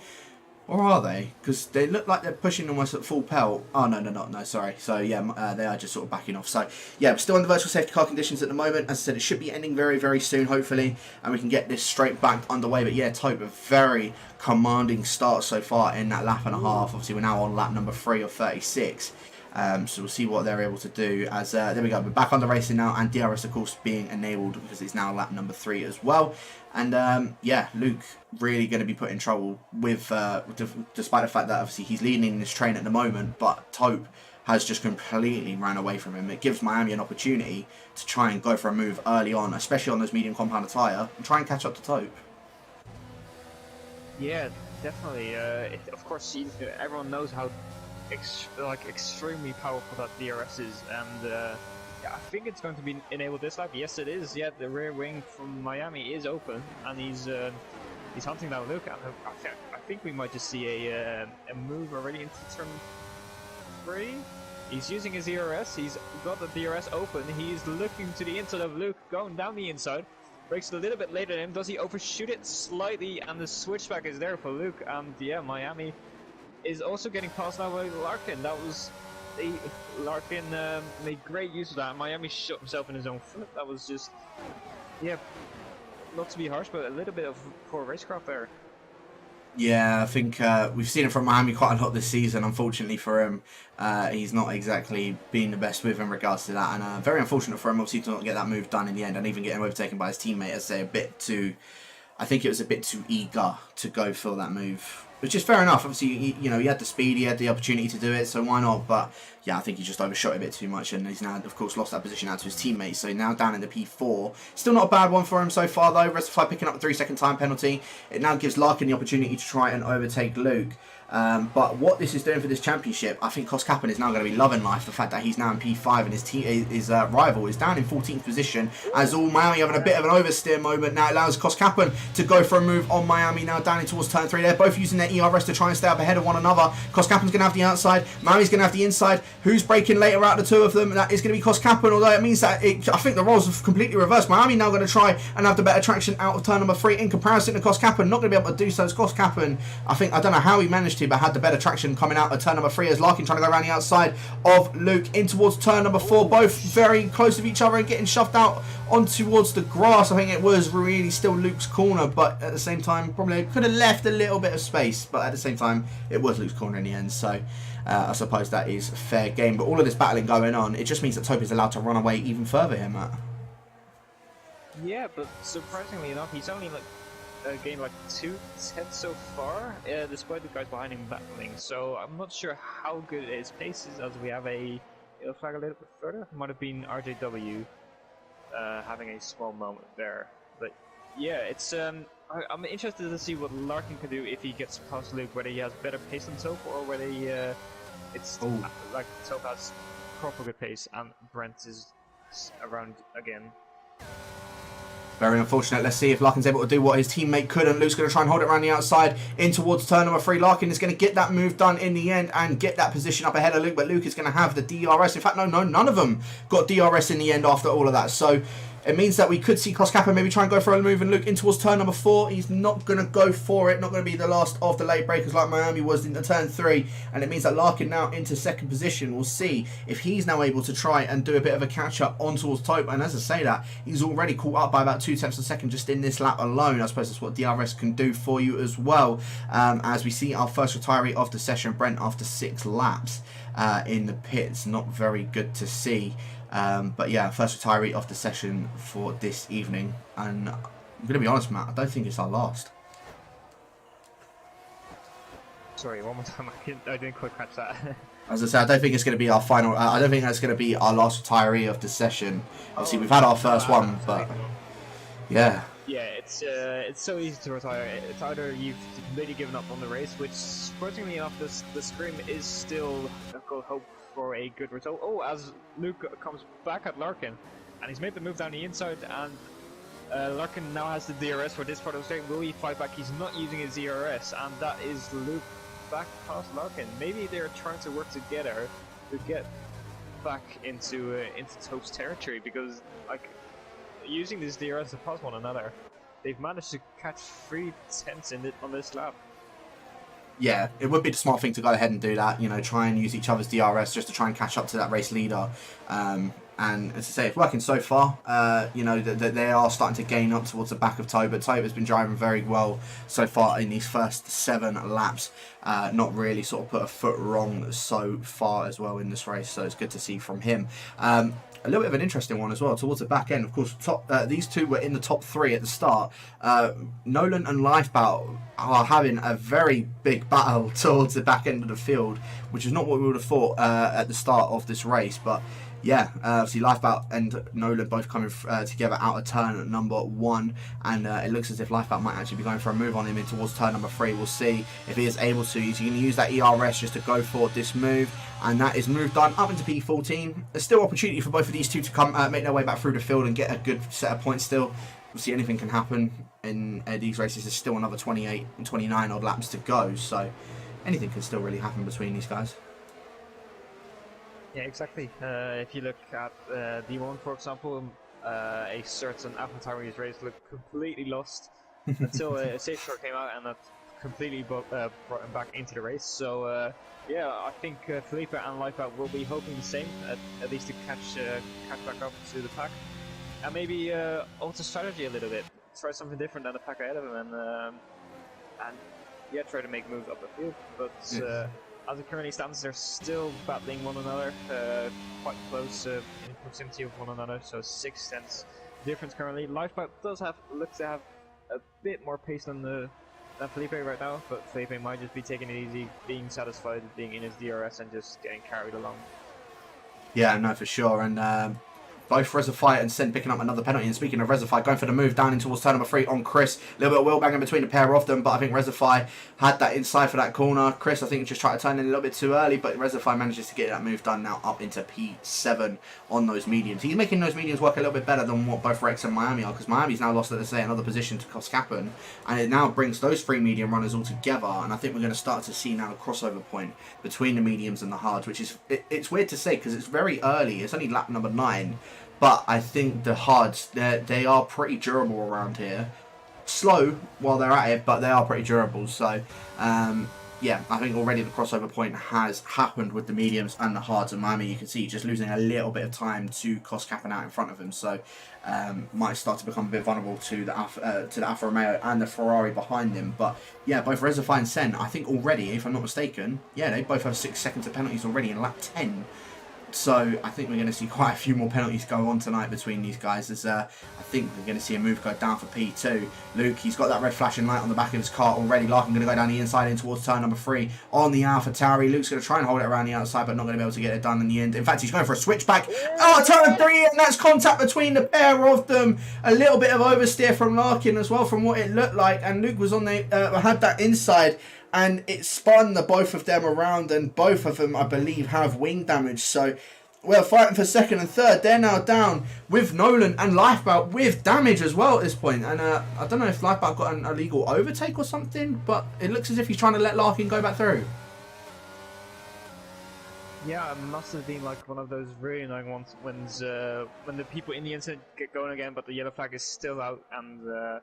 S1: Or are they? Because they look like they're pushing almost at full pelt. Oh, no, sorry. So, yeah, they are just sort of backing off. So, yeah, we're still under virtual safety car conditions at the moment. As I said, it should be ending very, very soon, hopefully. And we can get this straight back underway. But, yeah, Tope, a very commanding start so far in that lap and a half. Obviously, we're now on lap number 3 of 36. So we'll see what they're able to do. As there we go, we're back on the racing now, and DRS of course being enabled because it's now lap number 3 as well. And yeah, Luke really going to be put in trouble with, despite the fact that obviously he's leading in this train at the moment, but Taupe has just completely ran away from him. It gives Miami an opportunity to try and go for a move early on, especially on those medium compound tyre, and try and catch up to Taupe.
S2: Yeah, definitely. Of course, everyone knows how extremely powerful that DRS is, and yeah, I think it's going to be enabled this lap. Yes, it is. Yeah, the rear wing from Miami is open, and he's hunting down Luke. And I think we might just see a move already into turn 3. He's using his DRS. He's got the DRS open. He's looking to the inside of Luke, going down the inside. Breaks a little bit later than him. Does he overshoot it slightly? And the switchback is there for Luke. And yeah, Miami is also getting passed now by Larkin. Larkin made great use of that. Miami shot himself in his own foot. That was just, yeah, not to be harsh, but a little bit of poor racecraft there.
S1: Yeah, I think we've seen it from Miami quite a lot this season. Unfortunately for him, he's not exactly been the best with in regards to that, and very unfortunate for him obviously to not get that move done in the end, and even getting overtaken by his teammate. As I say, I think it was a bit too eager to go for that move, which is fair enough. Obviously, he had the speed, he had the opportunity to do it, so why not? But yeah, I think he just overshot a bit too much, and he's now, of course, lost that position out to his teammates. So now down in the P4. Still not a bad one for him so far, though. Restify picking up a 3-second time penalty. It now gives Larkin the opportunity to try and overtake Luke. But what this is doing for this championship, I think Koskappen is now going to be loving life. The fact that he's now in P5 and his rival is down in 14th position. As all Miami having a bit of an oversteer moment now allows Koskappen to go for a move on Miami now down in towards turn 3. They're both using their ERS to try and stay up ahead of one another. Koskappen's going to have the outside. Miami's going to have the inside. Who's breaking later out of the two of them? That is going to be Koskappen, although it means that I think the roles have completely reversed. Miami now going to try and have the better traction out of turn number 3 in comparison to Koskappen. Not going to be able to do so. It's Koskappen. I don't know how he managed to, but had the better traction coming out of turn number 3 as Larkin trying to go around the outside of Luke in towards turn number 4. Both very close to each other and getting shoved out on towards the grass. I think it was really still Luke's corner, but at the same time probably could have left a little bit of space, but at the same time it was Luke's corner in the end. So I suppose that is fair game. But all of this battling going on, it just means that Taupe is allowed to run away even further here, Matt.
S2: Yeah, but surprisingly enough, he's only gained like 2 tenths so far, despite the guys behind him battling. So I'm not sure how good his pace is, as we have a yellow flag a little bit further. Might have been RJW having a small moment there. But yeah, it's I'm interested to see what Larkin can do if he gets past Luke, whether he has better pace than Taupe or whether it's like Taupe has proper good pace and Brent is around again.
S1: Very unfortunate. Let's see if Larkin's able to do what his teammate couldn't. Luke's going to try and hold it around the outside in towards turn number 3. Larkin is going to get that move done in the end and get that position up ahead of Luke, but Luke is going to have the DRS. In fact, no, none of them got DRS in the end after all of that. So it means that we could see Koskappen maybe try and go for a move and Luke in towards turn number 4. He's not going to go for it. Not going to be the last of the late breakers like Miami was in the turn 3. And it means that Larkin now into second position. We'll see if he's now able to try and do a bit of a catch-up on towards Taupe. And as I say that, he's already caught up by about 2 tenths of a second just in this lap alone. I suppose that's what DRS can do for you as well. As we see our first retiree of the session, Brent, after 6 laps in the pits. Not very good to see. But yeah, first retiree of the session for this evening, and I'm going to be honest, Matt, I don't think it's our last.
S2: Sorry, one more time, I didn't quite catch that.
S1: As I said, I don't think it's going to be our final, I don't think that's going to be our last retiree of the session. Obviously, we've had our first one, but yeah.
S2: Yeah, it's so easy to retire. It's either you've really given up on the race, which, surprisingly enough, the scrim is still hope for a good result. Oh, as Luke comes back at Larkin, and he's made the move down the inside, and Larkin now has the DRS for this part of the straight. Will he fight back? He's not using his DRS, and that is Luke back past Larkin. Maybe they're trying to work together to get back into Taupe's territory, because like using this DRS to pass one another, they've managed to catch 3 tenths on this lap.
S1: Yeah, it would be the smart thing to go ahead and do that, you know, try and use each other's DRS just to try and catch up to that race leader. And as I say, it's working so far. You know, that they are starting to gain up towards the back of Toba. Toba's been driving very well so far in these first 7 laps. Not really sort of put a foot wrong so far as well in this race. So it's good to see from him. A little bit of an interesting one as well towards the back end. Of course, these two were in the top 3 at the start. Nolan and Lifeboat are having a very big battle towards the back end of the field, which is not what we would have thought at the start of this race. But yeah, obviously Lifeboat and Nolan both coming together out of turn at number 1, and it looks as if Lifeboat might actually be going for a move on him in towards turn number 3. We'll see if he is able to. He's going to use that ERS just to go for this move, and that is move done up into P14. There's still opportunity for both of these two to come make their way back through the field and get a good set of points still. Obviously anything can happen in these races. There's still another 28 and 29 odd laps to go, so anything can still really happen between these guys.
S2: Yeah, exactly. If you look at D1, for example, a certain AlphaTauri's race looked completely lost until a safety car came out and that completely brought him back into the race. So yeah, I think Felipe and Lifeboat will be hoping the same, at least to catch back up to the pack, and maybe alter strategy a little bit, try something different than the pack ahead of him, and yeah, try to make moves up the field. But as it currently stands, they're still battling one another, quite close in proximity of one another, so 6 tenths difference currently. Lifeboat does looks to have a bit more pace than Felipe right now, but Felipe might just be taking it easy, being satisfied with being in his DRS and just getting carried along.
S1: Yeah, no, for sure. And both Rezify and Sen picking up another penalty. And speaking of Rezify, going for the move down in towards turn number 3 on Chris. A little bit of wheel banging between the pair of them, but I think Rezify had that inside for that corner. Chris, I think, just tried to turn in a little bit too early, but Rezify manages to get that move done now up into P7 on those mediums. He's making those mediums work a little bit better than what both Rex and Miami are, because Miami's now lost, let's say, another position to Koskappen, and it now brings those 3 medium runners all together, and I think we're going to start to see now a crossover point between the mediums and the hards, which is, it's weird to say because it's very early. It's only lap number 9. But I think the hards, they are pretty durable around here. Slow while they're at it, but they are pretty durable. So, yeah, I think already the crossover point has happened with the mediums and the hards in Miami. You can see just losing a little bit of time to Koskappen out in front of him. So, might start to become a bit vulnerable to the Alfa Romeo and the Ferrari behind him. But, yeah, both Rezify and Sen, I think already, if I'm not mistaken, yeah, they both have 6 seconds of penalties already in lap 10. So I think we're going to see quite a few more penalties go on tonight between these guys. As I think we're going to see a move go down for P2. Luke, he's got that red flashing light on the back of his car already. Larkin going to go down the inside in towards turn number 3 on the AlphaTauri. Luke's going to try and hold it around the outside, but not going to be able to get it done in the end. In fact, he's going for a switchback. Oh, turn 3, and that's contact between the pair of them. A little bit of oversteer from Larkin as well, from what it looked like. And Luke was on the had that inside, and it spun the both of them around, and both of them, I believe, have wing damage. So we're fighting for 2nd and 3rd. They're now down with Nolan and Lifeboat with damage as well at this point. And I don't know if Lifeboat got an illegal overtake or something, but it looks as if he's trying to let Larkin go back through.
S2: Yeah, it must have been like one of those really annoying ones when the people in the incident get going again, but the yellow flag is still out, and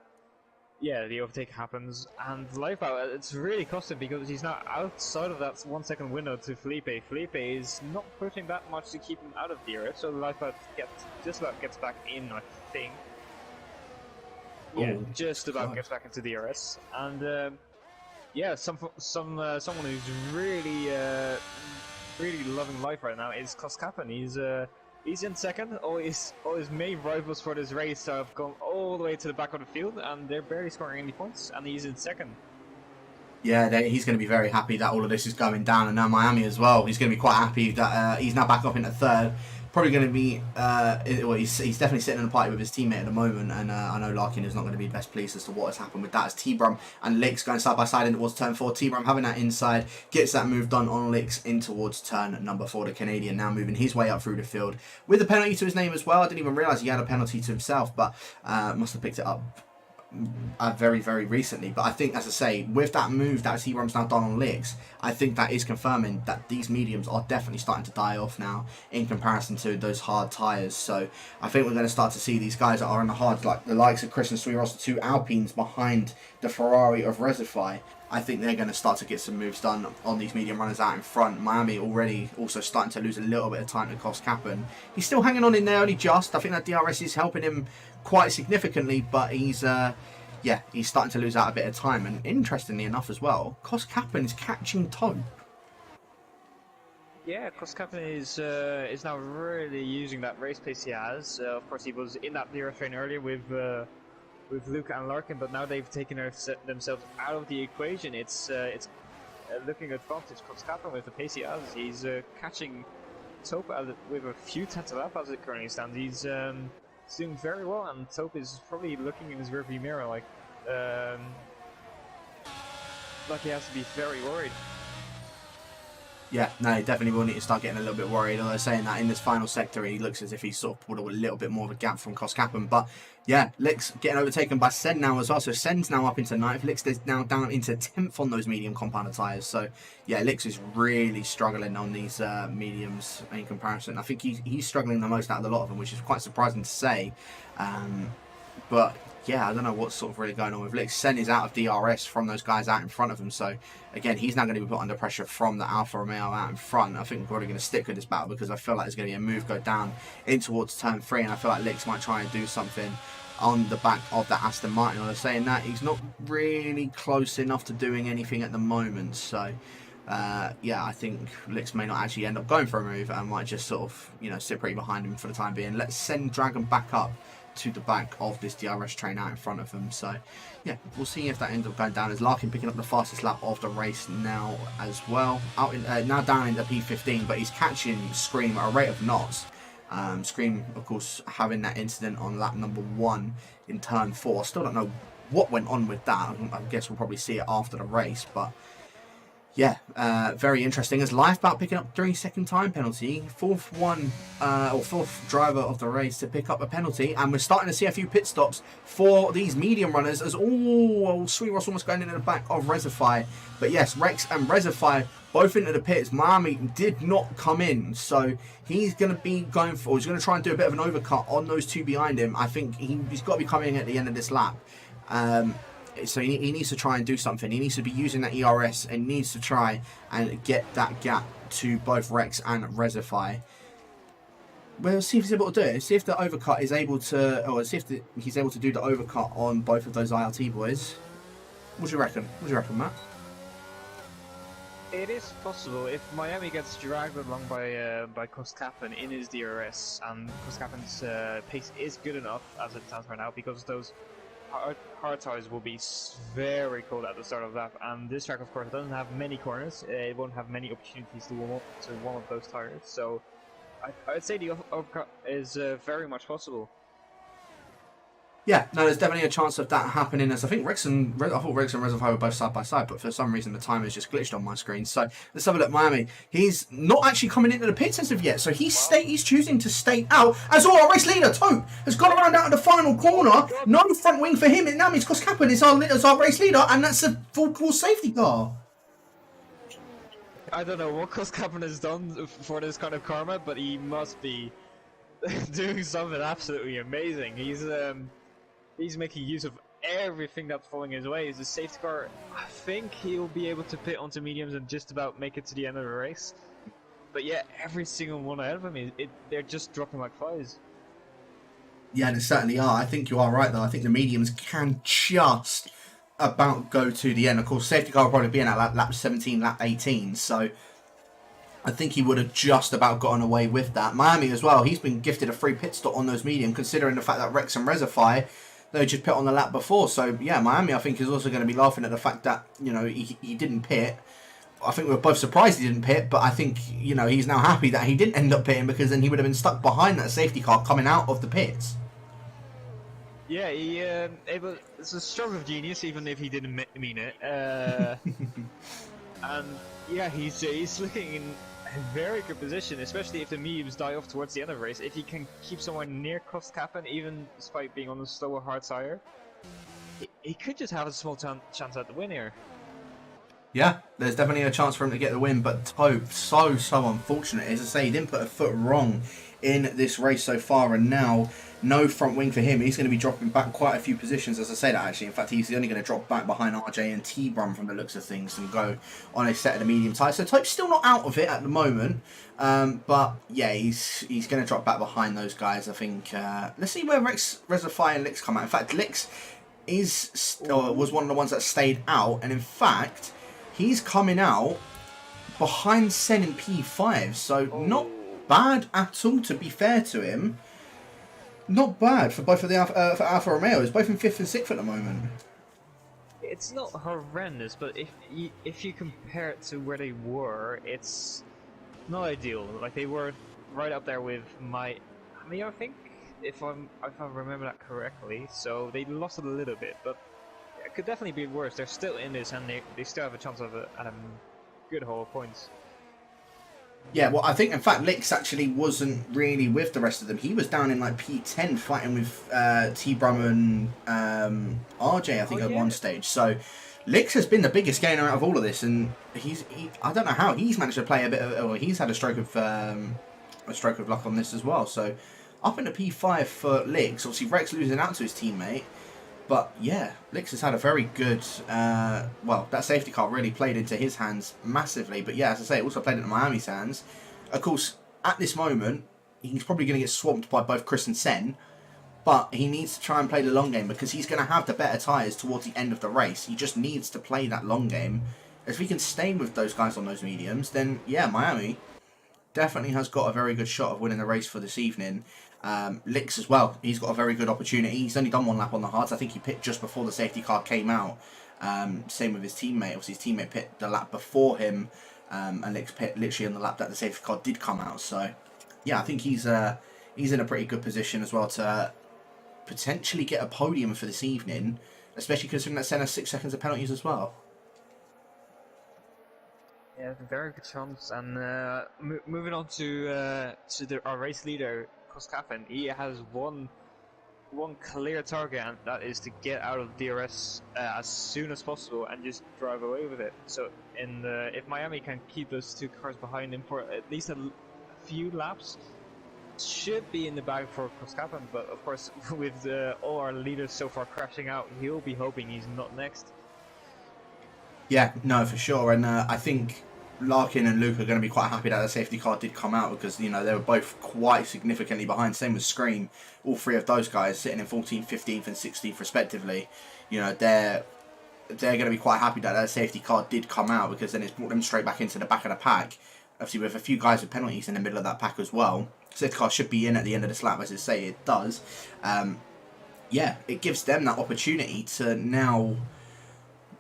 S2: yeah, the overtake happens, and Lifeboat, it's really costing because he's now outside of that 1 second window to Felipe. Felipe is not pushing that much to keep him out of DRS, so Lifeboat just about gets back in, I think. Yeah, just about gets back into DRS, and yeah, someone who's really really loving life right now is Koskappen. He's in 2nd. All his main rivals for this race have gone all the way to the back of the field, and they're barely scoring any points, and he's in 2nd.
S1: Yeah, he's going to be very happy that all of this is going down, and now Miami as well. He's going to be quite happy that he's now back up into 3rd. Probably going to be, well, he's definitely sitting in a party with his teammate at the moment, and I know Larkin is not going to be best pleased as to what has happened with that. As T-Brum and Licks going side by side in towards turn 4. T-Brum having that inside, gets that move done on Licks in towards turn number 4. The Canadian now moving his way up through the field with a penalty to his name as well. I didn't even realise he had a penalty to himself, but must have picked it up very, very recently. But I think, as I say, with that move that T-Rum's now done on Licks, I think that is confirming that these mediums are definitely starting to die off now in comparison to those hard tyres. So I think we're going to start to see these guys that are on the hards, like the likes of Chris and Sweeros, the 2 Alpines behind the Ferrari of Resify, I think they're going to start to get some moves done on these medium runners out in front. Miami already also starting to lose a little bit of time to Koskappen. He's still hanging on in there only just. I think that DRS is helping him quite significantly, but he's he's starting to lose out a bit of time. And interestingly enough as well, Koskappen is catching Tope.
S2: Yeah, Koskappen is now really using that race pace he has. Of course, he was in that DRS train earlier with Luca and Larkin, but now they've taken themselves out of the equation. It's looking advantage Koskappen with the pace he has. He's catching Tope with a few tenths of lap as it currently stands. He's doing very well, and Tope is probably looking in his rearview mirror like he has to be very worried.
S1: Yeah, no, he definitely will need to start getting a little bit worried. Although saying that in this final sector, he looks as if he's sort of pulled a little bit more of a gap from Koskappen. But yeah, Lick's getting overtaken by Sen now as well. So Sen's now up into 9th. Lick's now down into 10th on those medium compounder tyres. So yeah, Lick's is really struggling on these mediums in comparison. I think he's struggling the most out of the lot of them, which is quite surprising to say. But yeah, I don't know what's sort of really going on with Lick. Sen is out of DRS from those guys out in front of him. So again, he's now going to be put under pressure from the Alfa Romeo out in front. I think we're probably going to stick with this battle because I feel like there's going to be a move go down in towards turn 3. And I feel like Lick might try and do something on the back of that Aston Martin. Although saying that, he's not really close enough to doing anything at the moment. So yeah, I think Lick may not actually end up going for a move and might just sort of, sit pretty behind him for the time being. Let's send Dragon back up to the back of this DRS train out in front of them. So yeah, we'll see if that ends up going down. As Larkin picking up the fastest lap of the race now as well, out in, now down in the P15, but he's catching Scream at a rate of knots. Scream, of course, having that incident on lap number 1 in turn 4. Still don't know what went on with that. I guess we'll probably see it after the race, but yeah, very interesting. As Lifebout picking up 3-second time penalty, fourth driver of the race to pick up a penalty, and we're starting to see a few pit stops for these medium runners. As Sweet Ross almost going into the back of Resify, but yes, Rex and Resify both into the pits. Miami did not come in, so he's going to be going for. He's going to try and do a bit of an overcut on those two behind him. I think he's got to be coming in at the end of this lap. So he needs to try and do something. He needs to be using that ERS and needs to try and get that gap to both Rex and Resify. We'll see if he's able to do it. See if the overcut is able to, or see if he's able to do the overcut on both of those ILT boys. What do you reckon? What do you reckon, Matt?
S2: It is possible if Miami gets dragged along by Koskappen in his DRS, and Koskappen's pace is good enough as it stands right now, because those hard tires will be very cold at the start of the lap, and this track of course doesn't have many corners. It won't have many opportunities to warm up to one of those tires, so I'd say the overcut is very much possible.
S1: Yeah, no, there's definitely a chance of that happening. As I thought Rex and Reservoir were both side by side, but for some reason the timer's just glitched on my screen. So let's have a look. Miami, he's not actually coming into the pits as of yet, so he's choosing to stay out. As our race leader Tope has gone around out of the final corner. No front wing for him. It now means Koskappen is our race leader, and that's a full course safety car.
S2: I don't know what Koskappen has done for this kind of karma, but he must be doing something absolutely amazing. He's making use of everything that's falling his way. Is a safety car. I think he'll be able to pit onto mediums and just about make it to the end of the race. But yeah, every single one ahead of him, they're just dropping like flies.
S1: Yeah, they certainly are. I think you are right, though. I think the mediums can just about go to the end. Of course, safety car will probably be in at lap 17, lap 18. So I think he would have just about gotten away with that. Miami as well. He's been gifted a free pit stop on those medium, considering the fact that Rex and Resify, they just pit on the lap before. So yeah, Miami I think is also going to be laughing at the fact that he didn't pit. I think we were both surprised he didn't pit, but I think he's now happy that he didn't end up pitting, because then he would have been stuck behind that safety car coming out of the pits.
S2: Yeah, it's a stroke of genius, even if he didn't mean it. And yeah, he's looking in a very good position, especially if the mediums die off towards the end of the race. If he can keep someone near Koskappen, even despite being on a slower hard tire, he could just have a small chance at the win here.
S1: Yeah, there's definitely a chance for him to get the win, but Tope, so unfortunate. As I say, he didn't put a foot wrong in this race so far, and now no front wing for him. He's going to be dropping back quite a few positions, as I say that actually. In fact, he's only going to drop back behind RJ and T-Brum from the looks of things and go on a set of the medium tyres. So Tope's still not out of it at the moment, but yeah, he's going to drop back behind those guys, I think. Let's see where Reservoir and Lix come out. In fact, Lix was one of the ones that stayed out, and in fact, he's coming out behind Sen in P5, so not bad at all, to be fair to him. Not bad for both of the for Alfa Romeos, both in 5th and 6th at the moment.
S2: It's not horrendous, but if you compare it to where they were, it's not ideal. Like, they were right up there with Miami, I think, if I remember that correctly. So they lost a little bit, but it could definitely be worse. They're still in this, and they still have a chance of at a good haul of points.
S1: Yeah, well, I think, in fact, Lix actually wasn't really with the rest of them. He was down in, like, P10 fighting with T-Brum and RJ, I think, at one stage. So, Lix has been the biggest gainer out of all of this, and I don't know how he's managed to play a bit of... Well, he's had a stroke of luck on this as well. So, up into P5 for Lix. Obviously, Rex losing out to his teammate. But yeah, Lix has had a very good, well, that safety car really played into his hands massively. But yeah, as I say, it also played into Miami's hands. Of course, at this moment, he's probably going to get swamped by both Chris and Sen. But he needs to try and play the long game because he's going to have the better tyres towards the end of the race. He just needs to play that long game. If he can stay with those guys on those mediums, then yeah, Miami definitely has got a very good shot of winning the race for this evening. Lix as well, he's got a very good opportunity. He's only done one lap on the hards. I think he pit just before the safety car came out. Same with his teammate. Obviously his teammate pit the lap before him, and Lix pit literally on the lap that the safety car did come out. So yeah, I think he's in a pretty good position as well to potentially get a podium for this evening, especially considering that Sen has 6 seconds of penalties as well.
S2: Yeah, very good chance. And moving on to our race leader, Koskapen, he has one clear target, and that is to get out of DRS as soon as possible and just drive away with it. So, if Miami can keep those two cars behind him for at least a few laps, should be in the bag for Koskapen. But of course, with all our leaders so far crashing out, he'll be hoping he's not next.
S1: Yeah, no, for sure. And I think Larkin and Luke are going to be quite happy that the safety car did come out because, you know, they were both quite significantly behind. Same with Scream. All three of those guys sitting in 14th, 15th and 16th respectively. You know, they're going to be quite happy that that safety car did come out because then it's brought them straight back into the back of the pack. Obviously, with a few guys with penalties in the middle of that pack as well. Safety car should be in at the end of this lap, as I say it does. Yeah, it gives them that opportunity to now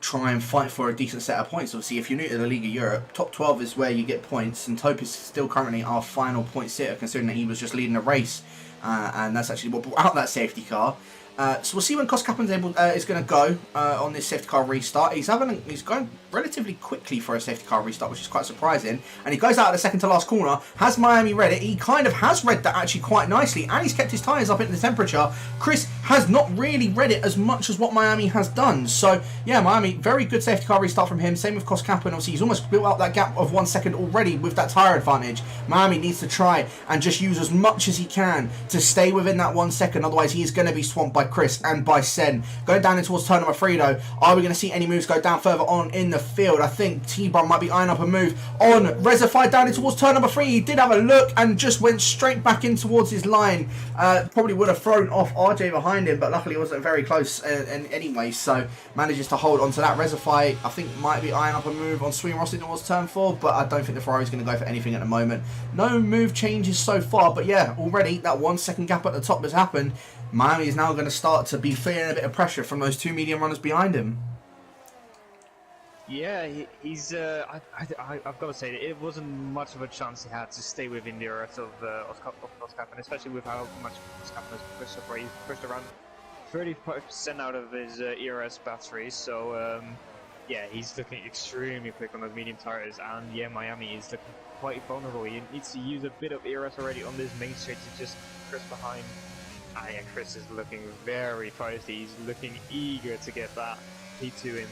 S1: try and fight for a decent set of points. Obviously, if you're new to the League of Europe, top 12 is where you get points, and Tope is still currently our final point sitter, considering that he was just leading the race, and that's actually what brought out that safety car. So we'll see when Koskapen's is going to go on this safety car restart. He's going relatively quickly for a safety car restart, which is quite surprising. And he goes out of the second to last corner. Has Miami read it? He kind of has read that actually quite nicely, and he's kept his tyres up into the temperature. Chris has not really read it as much as what Miami has done. So yeah, Miami, very good safety car restart from him. Same with Koskapen. Obviously, he's almost built up that gap of 1 second already with that tyre advantage. Miami needs to try and just use as much as he can to stay within that 1 second. Otherwise, he is going to be swamped by Chris and by Sen. Going down in towards turn number 3 though, are we going to see any moves go down further on in the field? I think T-Brum might be eyeing up a move on Reservoir down in towards turn number 3. He did have a look and just went straight back in towards his line. Probably would have thrown off RJ behind him, but luckily it wasn't very close anyway, so manages to hold onto that. Reservoir, I think, might be eyeing up a move on Sween Rossi towards turn 4, but I don't think the Ferrari's going to go for anything at the moment. No move changes so far, but yeah, already that 1 second gap at the top has happened. Miami is now going to start to be feeling a bit of pressure from those two medium runners behind him.
S2: Yeah, he's. I've got to say, it wasn't much of a chance he had to stay within the earth of Koskapen, especially with how much Koskapen has pushed up. He's pushed around 35% out of his ERS battery, so yeah, he's looking extremely quick on those medium tires, and yeah, Miami is looking quite vulnerable. He needs to use a bit of ERS already on this main straight to just Chris behind. Yeah, Chris is looking very feisty. He's looking eager to get that P2 in.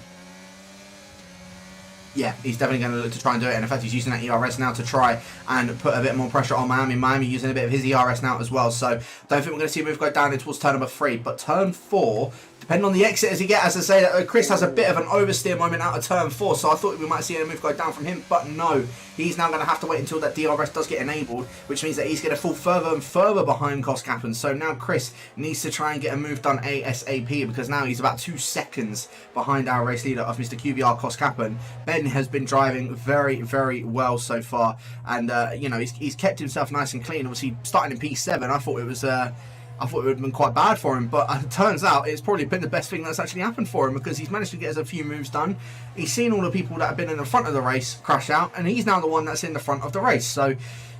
S1: Yeah, he's definitely going to look to try and do it. And in fact, he's using that ERS now to try and put a bit more pressure on Miami. Miami using a bit of his ERS now as well. So I don't think we're going to see a move go down in towards turn number 3. But turn 4, depending on the exit as he gets, as I say, Chris has a bit of an oversteer moment out of turn 4. So I thought we might see a move go down from him. But no, he's now going to have to wait until that DRS does get enabled, which means that he's going to fall further and further behind Koskappen. So now Chris needs to try and get a move done ASAP, because now he's about 2 seconds behind our race leader of Mr. QBR Koskappen. Ben has been driving very, very well so far, and you know, he's kept himself nice and clean. Obviously, starting in P7, I thought it would have been quite bad for him, but it turns out it's probably been the best thing that's actually happened for him, because he's managed to get us a few moves done. He's seen all the people that have been in the front of the race crash out, and he's now the one that's in the front of the race. So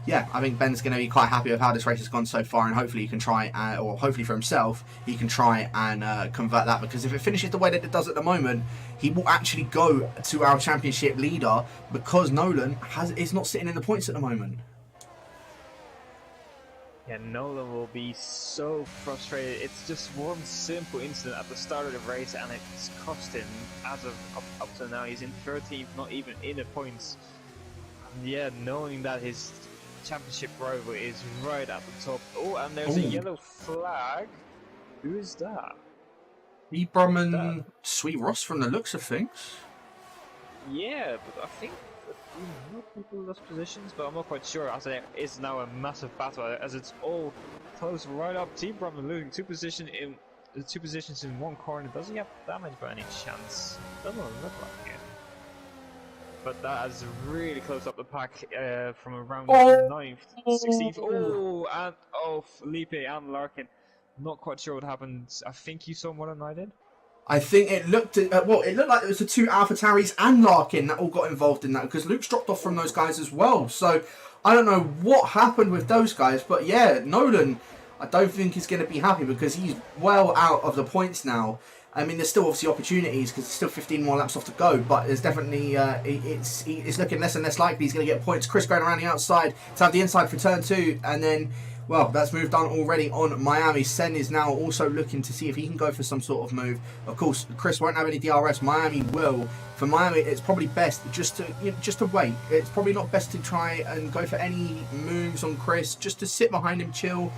S1: yeah, I think Ben's going to be quite happy with how this race has gone so far, and hopefully he can try, or hopefully for himself, he can try and convert that, because if it finishes the way that it does at the moment, he will actually go to our championship leader, because Nolan is not sitting in the points at the moment.
S2: Yeah, Nolan will be so frustrated. It's just one simple incident at the start of the race, and it's cost him, as of up to now, he's in 13th, not even in the points. And yeah, knowing that his championship rival is right at the top. Oh, and there's a yellow flag. Who is that?
S1: Brumman Sweet Ross from the looks of things.
S2: Yeah, but I think a few more people lost positions, but I'm not quite sure, as it is now a massive battle, as it's all close right up. Team Brumman losing 2 positions in one corner. Does he have damage by any chance? Doesn't look like it. But that is really close up the pack from around 9th, 16th. Oh, Felipe and Larkin. Not quite sure what happened. I think you saw more than I did.
S1: I think it looked it looked like it was the 2 AlphaTauris and Larkin that all got involved in that, because Luke's dropped off from those guys as well. So I don't know what happened with those guys, but yeah, Nolan, I don't think he's going to be happy, because he's well out of the points now. I mean, there's still obviously opportunities, because there's still 15 more laps off to go, but there's definitely, it's looking less and less likely he's going to get points. Chris going around the outside to have the inside for turn 2, and then, well, that's moved on already on Miami. Sen is now also looking to see if he can go for some sort of move. Of course, Chris won't have any DRS, Miami will. For Miami, it's probably best just to wait. It's probably not best to try and go for any moves on Chris, just to sit behind him, chill,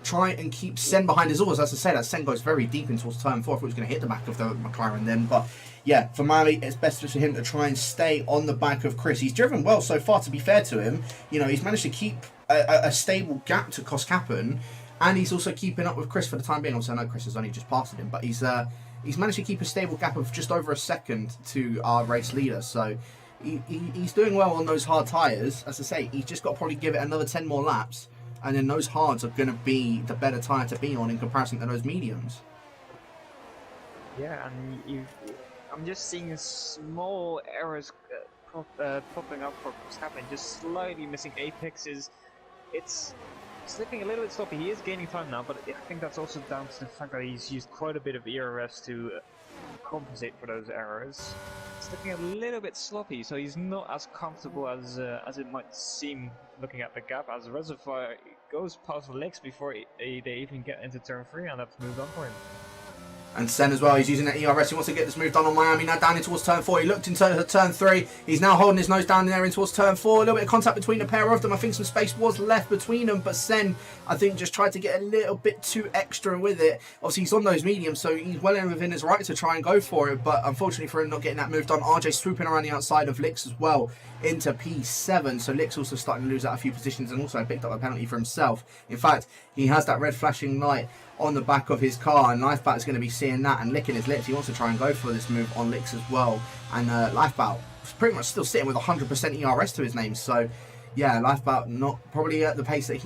S1: try and keep Sen behind his oars. As I say, that Sen goes very deep in towards turn 4. I thought he was going to hit the back of the McLaren then, but yeah, for Miami, it's best for him to try and stay on the back of Chris. He's driven well so far, to be fair to him. You know, he's managed to keep a stable gap to Koskappen, and he's also keeping up with Chris for the time being. Also, I know Chris has only just passed him, but he's managed to keep a stable gap of just over a second to our race leader. So he's doing well on those hard tyres. As I say, he's just got to probably give it another 10 more laps, and then those hards are going to be the better tyre to be on in comparison to those mediums.
S2: Yeah, and I'm just seeing small errors popping up for Koskappen, just slightly missing apexes. It's slipping a little bit sloppy. He is gaining time now, but I think that's also down to the fact that he's used quite a bit of ERS to compensate for those errors. It's looking a little bit sloppy, so he's not as comfortable as it might seem looking at the gap, as the reservoir goes past Lex before they even get into turn 3, and that's moved on for him.
S1: And Sen as well, he's using that ERS. He wants to get this move done on Miami. Now down in towards turn 4. He looked into turn 3. He's now holding his nose down there in towards turn 4. A little bit of contact between the pair of them. I think some space was left between them, but Sen, I think, just tried to get a little bit too extra with it. Obviously, he's on those mediums, so he's well within his right to try and go for it, but unfortunately for him not getting that move done, RJ swooping around the outside of Lix as well into P7. So Lix also starting to lose out a few positions, and also picked up a penalty for himself. In fact, he has that red flashing light on the back of his car, and Lifebout is going to be seeing that and licking his lips. He wants to try and go for this move on Lix as well, and Lifebout is pretty much still sitting with 100% ERS to his name. So yeah, Lifebout not probably at the pace that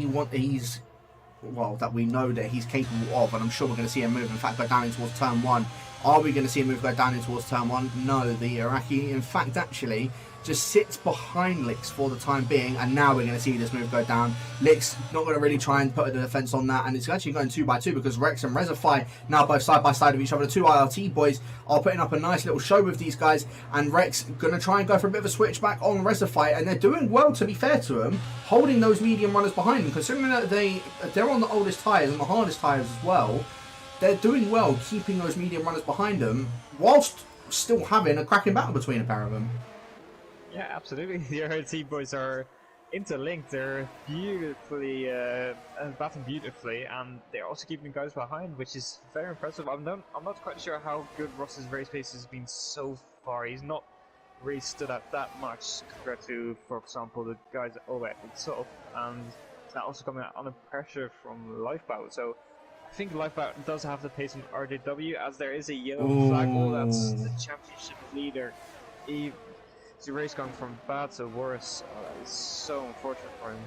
S1: that we know that he's capable of, and I'm sure we're going to see him move. In fact, go down in towards turn 1. Are we going to see him move go down in towards turn 1? No, the Iraqi, in fact, actually just sits behind Lix for the time being, and now we're going to see this move go down. Lix not going to really try and put a defense on that, and it's actually going 2x2 because Rex and Resify now both side by side of each other. The 2 IRT boys are putting up a nice little show with these guys, and Rex going to try and go for a bit of a switchback on Resify, and they're doing well, to be fair to them, holding those medium runners behind them, considering that they're on the oldest tyres and the hardest tyres as well. They're doing well keeping those medium runners behind them whilst still having a cracking battle between a pair of them.
S2: Yeah, absolutely. The RT boys are interlinked. They're beautifully batting beautifully, and they're also keeping guys behind, which is very impressive. I'm not quite sure how good Ross's race pace has been so far. He's not really stood out that much compared to, for example, the guys over at the top, and it's now also coming under pressure from Lifeboat. So I think Lifeboat does have the pace of RJW, as there is a yellow flag. Oh, that's the
S1: Ooh.
S2: championship leader. He the race going from bad to worse. Oh, that is so unfortunate for him.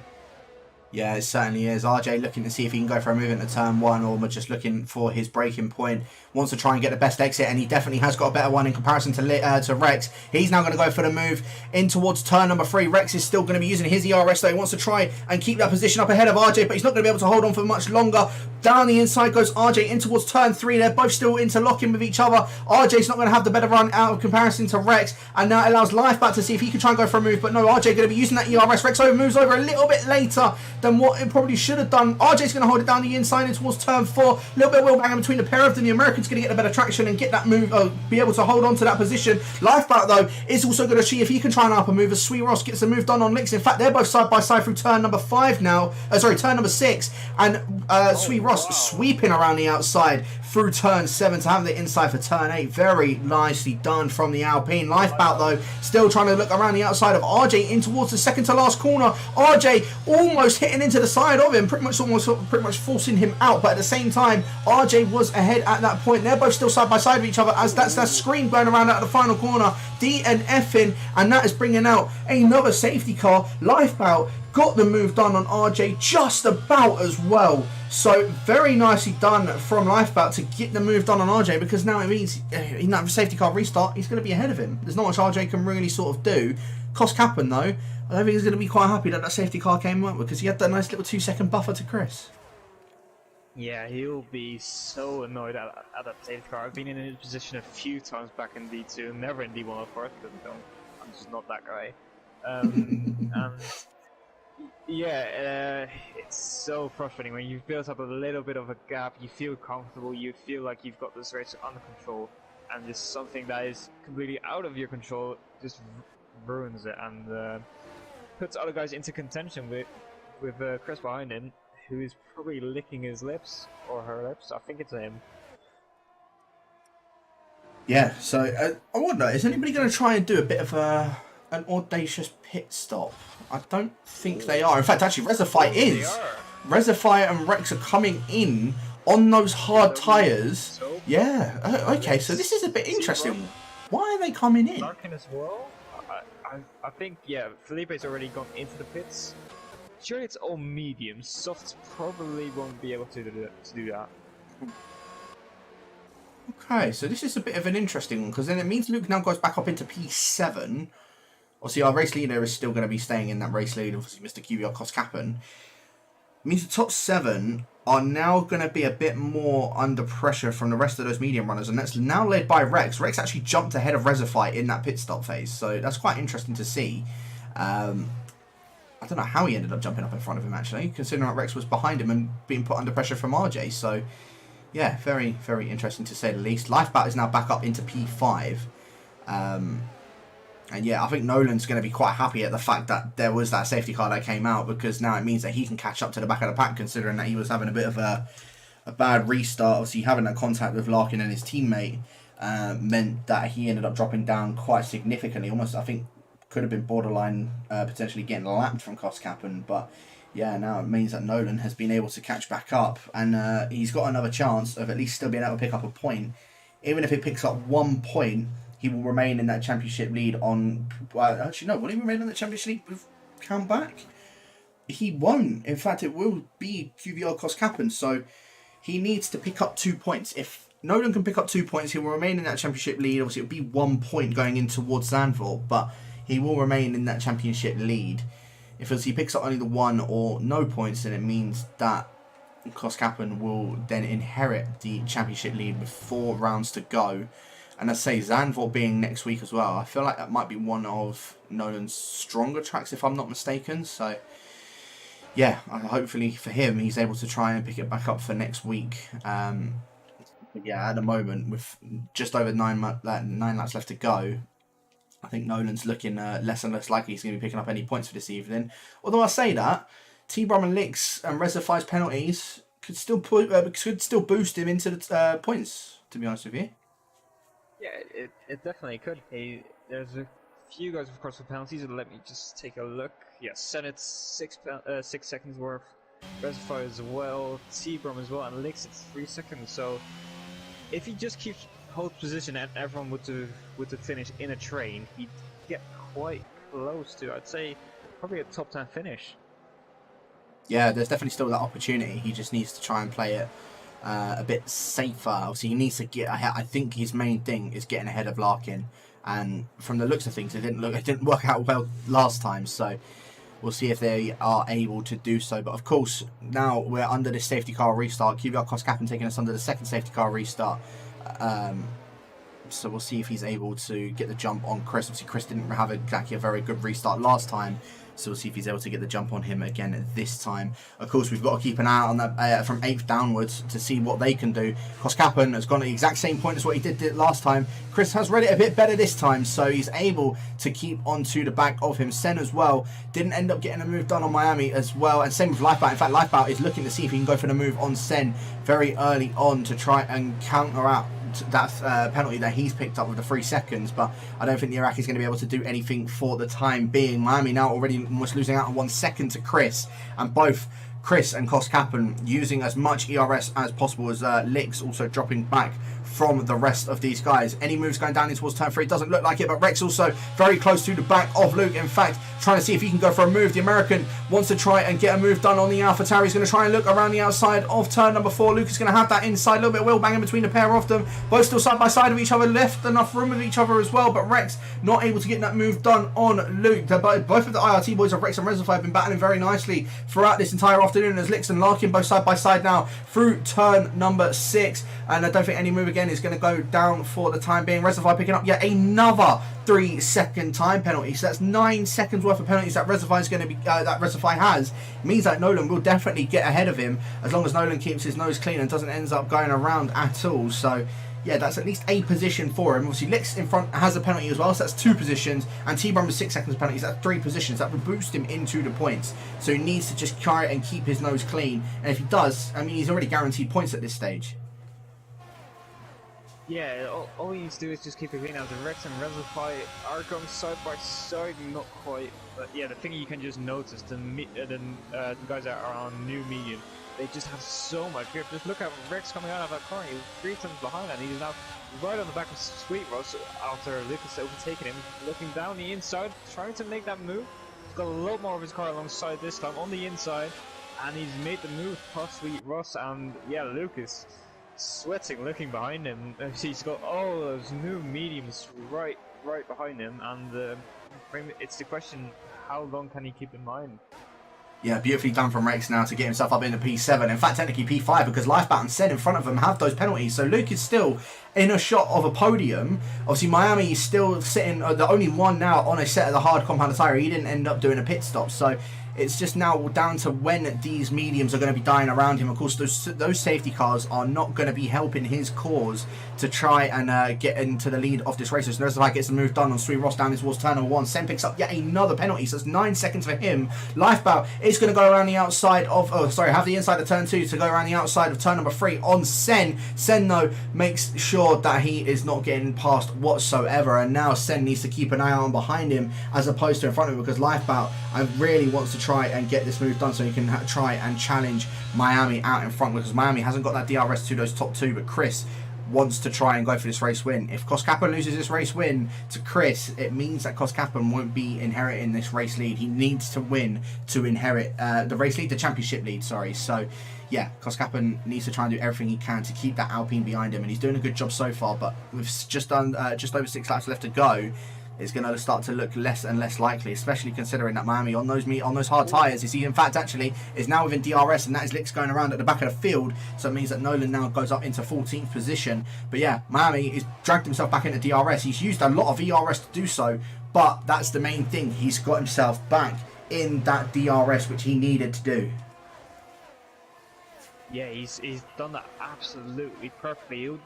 S1: Yeah, it certainly is. RJ looking to see if he can go for a move into turn one, or just looking for his breaking point. Wants to try and get the best exit, and he definitely has got a better one in comparison to Rex. He's now going to go for the move in towards turn number 3. Rex is still going to be using his ERS, though. He wants to try and keep that position up ahead of RJ, but he's not going to be able to hold on for much longer. Down the inside goes RJ in towards turn 3. They're both still interlocking with each other. RJ's not going to have the better run out of comparison to Rex, and now it allows Lifeboat to see if he can try and go for a move, but no, RJ going to be using that ERS. Rex moves over a little bit later than what it probably should have done. RJ's going to hold it down the inside in towards turn 4. A little bit of wheel banging between the pair of them. The American's going to get a better traction and get that move, be able to hold on to that position. Lifeboat, though, is also going to see if he can try and up a move as Sweet Ross gets the move done on Licks. In fact, they're both side by side through turn number 5 now. Turn number 6. And Sweet Ross sweeping around the outside through turn 7 to have the inside for turn 8. Very nicely done from the Alpine. Lifeboat, though, still trying to look around the outside of RJ in towards the second to last corner. RJ almost hitting into the side of him, pretty much forcing him out, but at the same time RJ was ahead at that point. They're both still side by side with each other, as that's that screen going around at the final corner. D and F in, and that is bringing out another safety car. Lifeboat got the move done on RJ just about as well. So very nicely done from Lifeboat to get the move done on RJ, because now it means in that safety car restart he's going to be ahead of him. There's not much RJ can really sort of do. Koskappen, though, I don't think he's going to be quite happy that safety car came up, because he had that nice little 2-second buffer to Chris.
S2: Yeah, he'll be so annoyed at that safety car. I've been in his position a few times back in D2, never in D1 of course, because I'm just not that guy. And yeah, it's so frustrating when you've built up a little bit of a gap. You feel comfortable, you feel like you've got this race under control, and just something that is completely out of your control just ruins it and puts other guys into contention with Chris behind him, who is probably licking his lips or her lips. I think it's him.
S1: Yeah, so I wonder, is anybody going to try and do a bit of an audacious pit stop? I don't think they are. In fact, actually, Resify is. Resify and Rex are coming in on those hard tyres. Yeah, okay, so this is a bit interesting. Why are they coming in?
S2: Larkin as well? I think, yeah, Felipe's already gone into the pits. Sure, it's all medium. Softs probably won't be able to do that.
S1: Okay, so this is a bit of an interesting one, because then it means Luke now goes back up into P7. Obviously, our race leader is still going to be staying in that race lead, obviously Mr. QBR Koskappen. It means the top 7 are now going to be a bit more under pressure from the rest of those medium runners, and that's now led by Rex. Rex actually jumped ahead of Resify in that pit stop phase, so that's quite interesting to see. I don't know how he ended up jumping up in front of him, actually, considering that Rex was behind him and being put under pressure from RJ. So, yeah, very, very interesting to say the least. Lifeboat is now back up into P5. And yeah, I think Nolan's going to be quite happy at the fact that there was that safety car that came out, because now it means that he can catch up to the back of the pack, considering that he was having a bit of a bad restart. Obviously, having that contact with Larkin and his teammate meant that he ended up dropping down quite significantly. Almost, I think, could have been borderline potentially getting lapped from Koskappen. But yeah, now it means that Nolan has been able to catch back up, and he's got another chance of at least still being able to pick up a point. Even if he picks up 1 point, he will remain in that championship lead on... Well, actually, no. Will he remain in the championship lead with comeback? He won't. In fact, it will be QVR Koskappen. So he needs to pick up 2 points. If Nolan can pick up 2 points, he will remain in that championship lead. Obviously, it will be 1 point going in towards Zandvoort, but he will remain in that championship lead. If he picks up only the 1 or no points, then it means that Koskappen will then inherit the championship lead with 4 rounds to go. And I say Zandvoort being next week as well, I feel like that might be one of Nolan's stronger tracks, if I'm not mistaken. So, yeah, hopefully for him, he's able to try and pick it back up for next week. Yeah, at the moment, with just over 9 laps left to go, I think Nolan's looking less and less likely he's going to be picking up any points for this evening. Although I say that, T-Brom and Licks and Reservoir's penalties could still boost him into the points, to be honest with you.
S2: Yeah, it definitely could. There's a few guys, of course, with penalties. Let me just take a look. Yeah, Sennett's 6 seconds worth. Reservoir as well, T-Brom as well, and Licks it's 3 seconds. So if he just holds position and everyone would to finish in a train, he'd get quite close to, I'd say, probably a top 10 finish.
S1: Yeah, there's definitely still that opportunity. He just needs to try and play it a bit safer. Obviously, he needs to get ahead. I think his main thing is getting ahead of Larkin. And from the looks of things, it didn't work out well last time. So we'll see if they are able to do so. But of course, now we're under this safety car restart. QBR Koskapin taking us under the second safety car restart. So we'll see if he's able to get the jump on Chris. Obviously, Chris didn't have exactly a very good restart last time. So we'll see if he's able to get the jump on him again this time. Of course, we've got to keep an eye on that from 8th downwards to see what they can do. Koskapin has gone at the exact same point as what he did last time. Chris has read it a bit better this time, so he's able to keep onto the back of him. Sen as well didn't end up getting a move done on Miami as well. And same with Lifebout. In fact, Lifebout is looking to see if he can go for the move on Sen very early on to try and counter out that penalty that he's picked up with the 3 seconds, but I don't think the Iraqi is going to be able to do anything for the time being. Miami now already almost losing out on 1 second to Chris, and both Chris and Koskapin using as much ERS as possible, as Licks also dropping back from the rest of these guys. Any moves going down in towards turn 3? It doesn't look like it, but Rex also very close to the back of Luke. In fact, trying to see if he can go for a move. The American wants to try and get a move done on the AlphaTauri. He's going to try and look around the outside of turn number 4. Luke is going to have that inside, a little bit of wheel banging between the pair of them. Both still side by side of each other, left enough room with each other as well, but Rex not able to get that move done on Luke. Both of the IRT boys of Rex and Reservoir have been battling very nicely throughout this entire afternoon, as Licks and Larkin both side by side now through turn number 6, and I don't think any move again is going to go down for the time being. Reservoir picking up yet another 3 second time penalty, so that's 9 seconds worth of penalties that Reservoir is going to be that Reservoir has. It means that Nolan will definitely get ahead of him as long as Nolan keeps his nose clean and doesn't end up going around at all. So yeah, that's at least a position for him. Obviously, Licks in front has a penalty as well, so that's 2 positions. And T-Brum with 6 seconds penalties, that's 3 positions. That would boost him into the points. So he needs to just try and keep his nose clean. And if he does, I mean, he's already guaranteed points at this stage.
S2: Yeah, all he needs to do is just keep it clean. As the Rex and Reservoir are going side by side, not quite. But yeah, the thing you can just notice, the guys that are on new medium, they just have so much grip. Just look at Rex coming out of that corner. He was 3 tons behind, and he's now right on the back of Sweet Ross after Lucas overtaking him, looking down the inside, trying to make that move. He's got a lot more of his car alongside this time on the inside, and he's made the move past Sweet Ross, and yeah, Lucas sweating, looking behind him. He's got all those new mediums right behind him, and it's the question, how long can he keep in mind?
S1: Yeah, beautifully done from Rex now to get himself up into P7. In fact, technically P5, because Lifebout and Sen in front of him have those penalties. So Luke is still in a shot of a podium. Obviously, Miami is still sitting, the only one now on a set of the hard compound tire. He didn't end up doing a pit stop. So it's just now down to when these mediums are going to be dying around him. Of course, those safety cars are not going to be helping his cause to try and get into the lead of this race. So Reservoir gets the move done on Sweet Ross down towards turn number 1. Sen picks up yet another penalty, so it's 9 seconds for him. Lifebout is going to go around the outside of, have the inside of turn 2 to go around the outside of turn number 3 on Sen. Sen, though, makes sure that he is not getting past whatsoever, and now Sen needs to keep an eye on behind him as opposed to in front of him, because Lifebout really wants to try and get this move done so he can try and challenge Miami out in front, because Miami hasn't got that DRS to those top 2, but Chris wants to try and go for this race win. If Koskapin loses this race win to Chris, it means that Koskapin won't be inheriting this race lead. He needs to win to inherit the race lead, the championship lead, sorry. So yeah, Koskapin needs to try and do everything he can to keep that Alpine behind him, and he's doing a good job so far, but with just over 6 laps left to go, it's going to start to look less and less likely, especially considering that Miami on those hard tyres is, he in fact actually is now within DRS, and that is Licks going around at the back of the field, so it means that Nolan now goes up into 14th position. But yeah, Miami has dragged himself back into DRS. He's used a lot of ERS to do so, but that's the main thing. He's got himself back in that DRS, which he needed to do.
S2: Yeah, he's done that absolutely perfectly.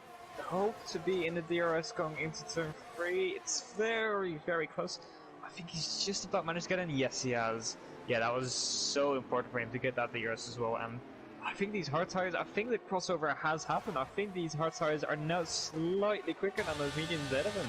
S2: hope to be in the DRS going into turn 3. It's very, very close. I think he's just about managed to get in. Yes, he has. Yeah, that was so important for him to get that DRS as well. And I think these hard tires, I think the crossover has happened. I think these hard tires are now slightly quicker than those mediums ahead of him.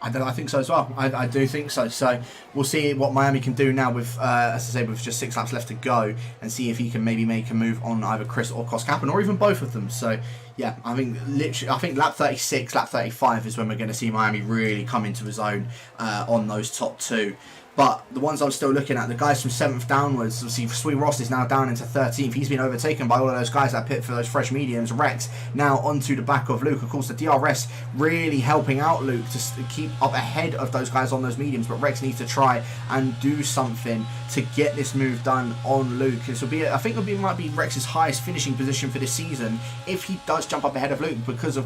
S1: I think so as well. I do think so. So we'll see what Miami can do now with, as I say, with just 6 laps left to go, and see if he can maybe make a move on either Chris or Koskappen, or even both of them. So yeah, I think literally, I think lap 36, lap 35 is when we're going to see Miami really come into his own on those top 2. But the ones I'm still looking at, the guys from 7th downwards, obviously Sweet Ross is now down into 13th. He's been overtaken by all of those guys that pit for those fresh mediums. Rex now onto the back of Luke. Of course, the DRS really helping out Luke to keep up ahead of those guys on those mediums. But Rex needs to try and do something to get this move done on Luke. This will be, I think, might be Rex's highest finishing position for this season if he does jump up ahead of Luke, because of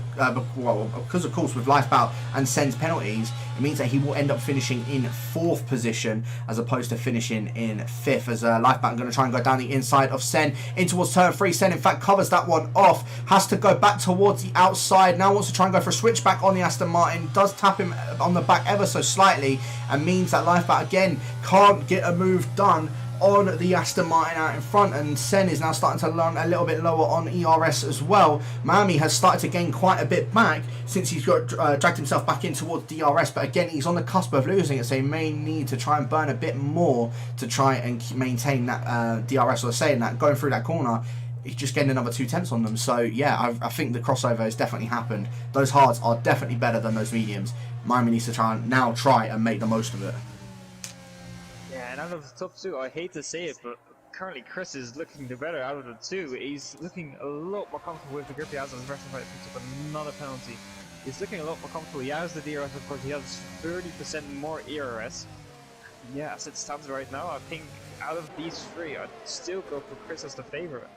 S1: course with Lifebout and Sen's penalties. It means that he will end up finishing in 4th position as opposed to finishing in 5th, as Lifebout going to try and go down the inside of Sen in towards turn 3. Sen in fact covers that one off, has to go back towards the outside, now wants to try and go for a switchback on the Aston Martin, does tap him on the back ever so slightly, and means that Lifebout again can't get a move done on the Aston Martin out in front, and Sen is now starting to run a little bit lower on ERS as well. Miami has started to gain quite a bit back since he's got dragged himself back in towards DRS, but again he's on the cusp of losing it, so he may need to try and burn a bit more to try and maintain that DRS, or saying that going through that corner he's just getting another 2 tenths on them. So yeah, I think the crossover has definitely happened. Those hards are definitely better than those mediums. Miami needs to try and make the most of it.
S2: Yeah, and out of the top 2, I hate to say it, but currently Chris is looking the better out of the 2. He's looking a lot more comfortable with the grip he has, as Verstappen picks up another penalty. He's looking a lot more comfortable. He has the DRS, of course, he has 30% more ERS. Yeah, as it stands right now, I think out of these 3, I'd still go for Chris as the favourite.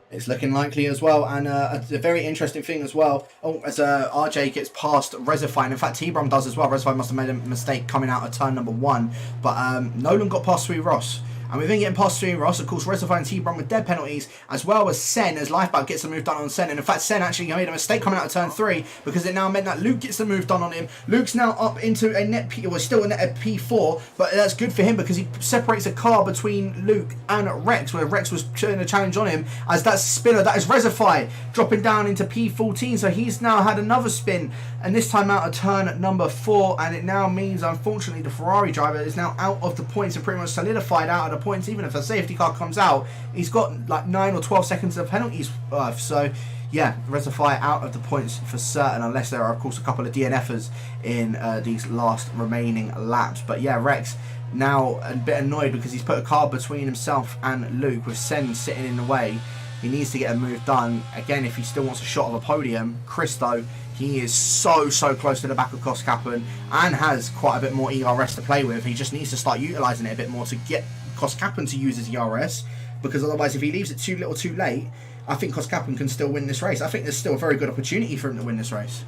S1: It's looking likely as well, and a very interesting thing as well. Oh, as RJ gets past Resify, and in fact T-Brum does as well. Resify must have made a mistake coming out of turn number 1, but Nolan got past Sweet Ross. And we've been getting past Sweet Ross, of course, Resify and T-Brum with dead penalties, as well as Sen, as Lifebout gets the move done on Sen. And in fact, Sen actually made a mistake coming out of turn 3, because it now meant that Luke gets the move done on him. Luke's now up into a net P, well, still a net P4, but that's good for him because he separates a car between Luke and Rex, where Rex was trying a challenge on him, as that spinner, that is Resify, dropping down into P14. So he's now had another spin, and this time out of turn number 4, and it now means, unfortunately, the Ferrari driver is now out of the points and pretty much solidified out of the points. Even if a safety car comes out, he's got like 9 or 12 seconds of penalties worth. So yeah, Resify out of the points for certain, unless there are of course a couple of DNFers in these last remaining laps. But yeah, Rex now a bit annoyed because he's put a car between himself and Luke, with Sen sitting in the way. He needs to get a move done again if he still wants a shot of a podium. Chris, though, he is so close to the back of Koskappen and has quite a bit more ERS to play with. He just needs to start utilising it a bit more to get Koskappen to use his ERS, because otherwise if he leaves it too little too late, I think Koskappen can still win this race. I think there's still a very good opportunity for him to win this race.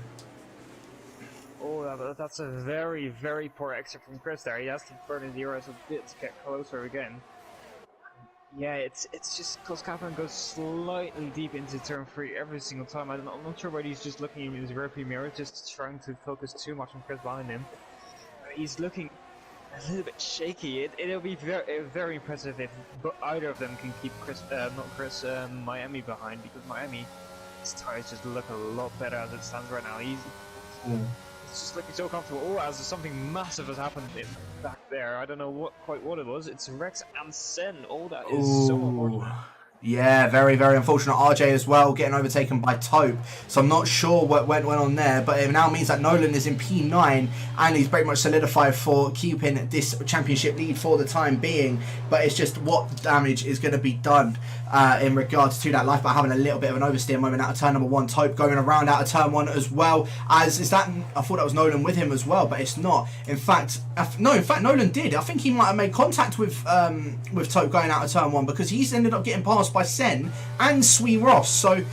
S2: Oh, that's a very poor exit from Chris there. He has to burn his ERS a bit to get closer again. Yeah, it's just Koskappen goes slightly deep into turn 3 every single time. I'm not sure whether he's just looking in his rearview mirror, just trying to focus too much on Chris behind him. He's looking a little bit shaky. It'll be very impressive if either of them can keep Miami behind, because Miami's tires just look a lot better as it stands right now. He's just looking so comfortable. Oh, as something massive has happened back there. I don't know quite what it was. It's Rex and Sen. Oh, that is so unfortunate.
S1: Yeah, very unfortunate. RJ as well, getting overtaken by Taupe. So I'm not sure what went on there, but it now means that Nolan is in P9 and he's pretty much solidified for keeping this championship lead for the time being. But it's just what damage is going to be done in regards to that life, by having a little bit of an oversteer moment out of turn number 1. Taupe going around out of turn 1 as well. I thought that was Nolan with him as well, but it's not. In fact, Nolan did. I think he might have made contact with Taupe going out of turn 1, because he's ended up getting past by Sen and Sweet Ross. So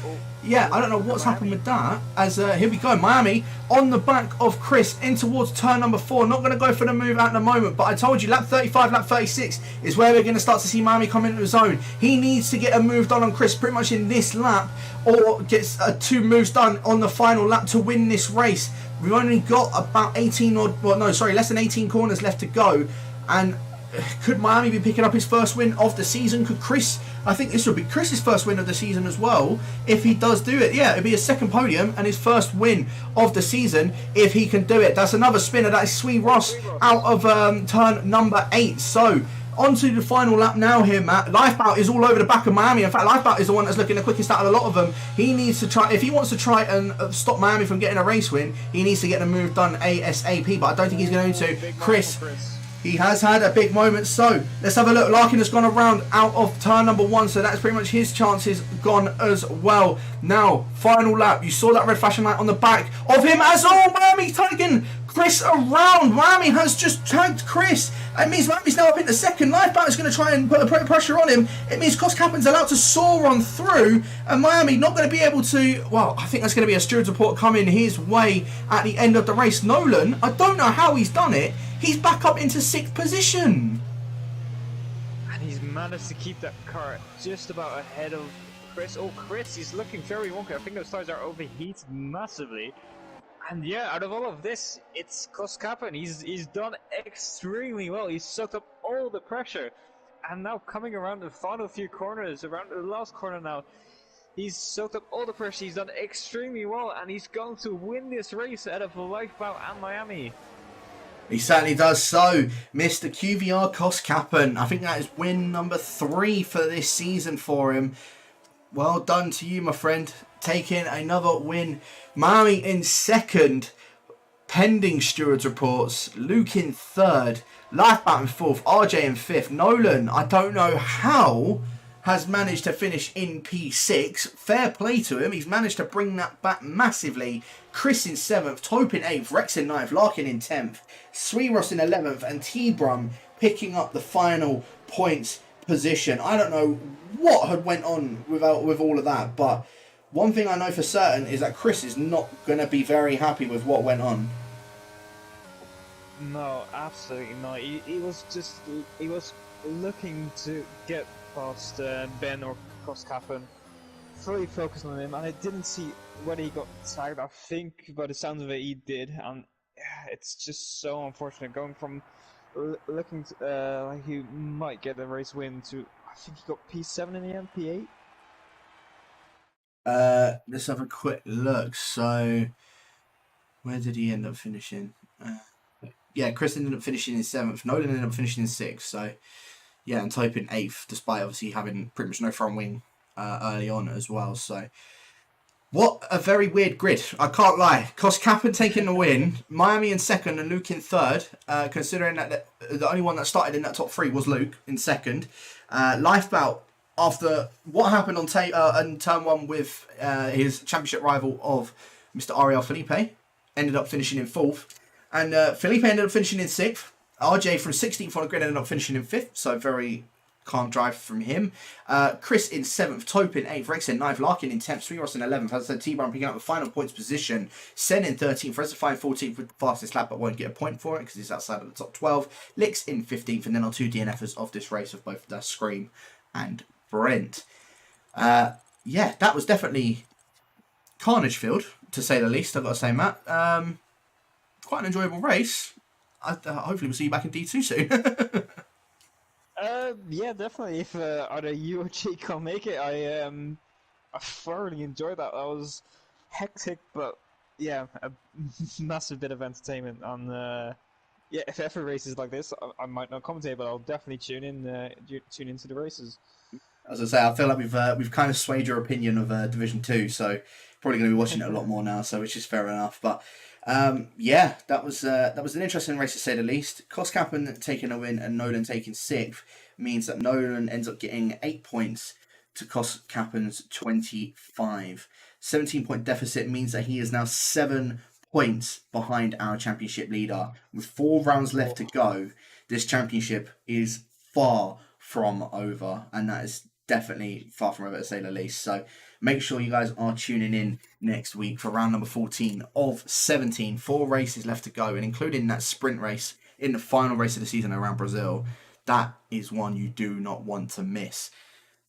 S1: yeah, I don't know what's happened with that. As here we go, Miami on the back of Chris in towards turn number 4. Not going to go for the move at the moment, but I told you lap 35, lap 36 is where we're going to start to see Miami come into the zone. He needs to get a move done on Chris pretty much in this lap, or gets 2 moves done on the final lap to win this race. We've only got about 18 or, well, no, sorry, less than 18 corners left to go, and could Miami be picking up his first win of the season? Could Chris, I think this would be Chris's first win of the season as well, if he does do it. Yeah, it'd be his second podium and his first win of the season if he can do it. That's another spinner. That is Sweet Ross out of turn number 8. So, onto the final lap now here, Matt. Lifeboat is all over the back of Miami. In fact, Lifeboat is the one that's looking the quickest out of a lot of them. He needs to try, if he wants to try and stop Miami from getting a race win, he needs to get the move done ASAP, but I don't think he's going to. Chris, he has had a big moment, so let's have a look. Larkin has gone around out of turn number 1, so that's pretty much his chances gone as well. Now, final lap. You saw that red flashing light on the back of him as all. Miami tagging Chris around. Miami has just tagged Chris. It means Miami's now up into second. Lifeboat is going to try and put pressure on him. It means Koskappen's allowed to soar on through, and Miami not going to be able to. Well, I think that's going to be a steward's report coming his way at the end of the race. Nolan, I don't know how he's done it. He's back up into 6th position.
S2: And he's managed to keep that car just about ahead of Chris. Oh, Chris, he's looking very wonky. I think those tires are overheated massively. And yeah, out of all of this, it's Koskappen. He's done extremely well. He's soaked up all the pressure. And now coming around the final few corners, around the last corner now, he's soaked up all the pressure. He's done extremely well, and he's going to win this race out of Lifeboat and Miami.
S1: He certainly does so. Mr. QVR Koskappen. I think that is win number 3 for this season for him. Well done to you, my friend. Taking another win. Miami in 2nd, pending stewards reports. Luke in 3rd. Lifeboat in 4th. RJ in 5th. Nolan, I don't know how, has managed to finish in P6. Fair play to him. He's managed to bring that back massively. Chris in 7th. Tope in 8th. Rex in 9th. Larkin in 10th. Sweetross in 11th. And T-Brum picking up the final points position. I don't know what had went on with all of that, but one thing I know for certain is that Chris is not going to be very happy with what went on.
S2: No, absolutely not. He was looking to get past Ben or Koskappen, fully focused on him, and I didn't see whether he got tagged. I think by the sounds of it he did, and it's just so unfortunate going from looking like he might get a race win to, I think he got P7 in the end, P8.
S1: Let's have a quick look. So, where did he end up finishing? Yeah, Chris ended up finishing in 7th. Nolan ended up finishing in 6th. So, yeah, and Tope in 8th, despite obviously having pretty much no front wing early on as well. So, what a very weird grid. I can't lie. Koskappen taking the win. Miami in 2nd and Luke in 3rd. Considering that the only one that started in that top 3 was Luke in 2nd. Lifebout, after what happened on turn 1 with his championship rival of Mr. Ariel Felipe, ended up finishing in 4th. And Felipe ended up finishing in 6th. RJ from 16th on the grid ended up finishing in 5th. So very calm drive from him. Chris in 7th. Tope in 8th. Rex in 9th. Larkin in 10th. Sweetross in 11th. As I said, T-Brown picking up the final points position. Sen in 13th. Reservoir 14th with the fastest lap, but won't get a point for it because he's outside of the top 12. Licks in 15th. And then our 2 DNFers of this race of both Scream and Brent. Yeah, that was definitely carnage filled, to say the least, I've got to say, Matt. Quite an enjoyable race. Hopefully we'll see you back in D2 soon.
S2: Yeah, definitely. If either you or Jake can make it, I thoroughly enjoyed that. That was hectic, but yeah, a massive bit of entertainment. And yeah, if ever races like this, I might not commentate, but I'll definitely tune into the races.
S1: As I say, I feel like we've kind of swayed your opinion of Division 2, so probably going to be watching it a lot more now, so which is fair enough. But yeah, that was an interesting race to say the least. Koskappen taking a win and Nolan taking 6th means that Nolan ends up getting 8 points to Koskappen's 25. 17-point deficit means that he is now 7 points behind our championship leader. With 4 rounds left to go, this championship is far from over, and that is definitely far from over to say the least. So make sure you guys are tuning in next week for round number 14 of 17. 4 races left to go, and including that sprint race in the final race of the season around Brazil. That is one you do not want to miss.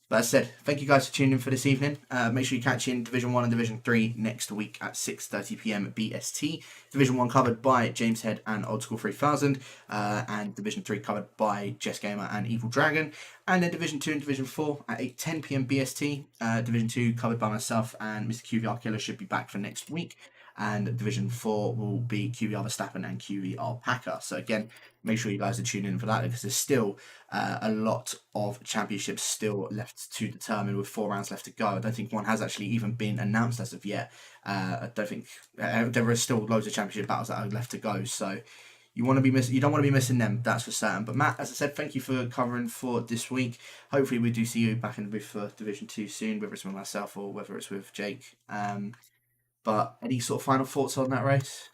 S1: But as I said, thank you guys for tuning in for this evening. Make sure you catch in Division 1 and Division 3 next week at 6:30 p.m. BST. Division 1 covered by James Head and Old School 3000, and Division 3 covered by Jess Gamer and Evil Dragon. And then Division 2 and Division 4 at 8:10 p.m. BST. Division 2 covered by myself and Mr. QVR Killer should be back for next week. And Division 4 will be QVR Verstappen and QVR Packer. So again, make sure you guys are tuning in for that, because there's still a lot of championships still left to determine with 4 rounds left to go. I don't think one has actually even been announced as of yet. I don't think there are still loads of championship battles that are left to go. So you don't want to be missing them, that's for certain. But Matt, as I said, thank you for covering for this week. Hopefully we do see you back in the booth for Division 2 soon, whether it's with myself or whether it's with Jake. But any sort of final thoughts on that race?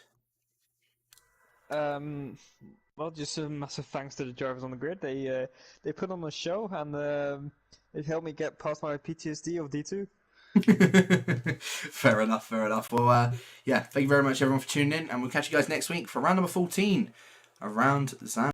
S2: Well, just a massive thanks to the drivers on the grid. They put on a show, and it helped me get past my PTSD of D2.
S1: Fair enough, fair enough. Well, yeah, thank you very much everyone for tuning in, and we'll catch you guys next week for round number 14 around Zan.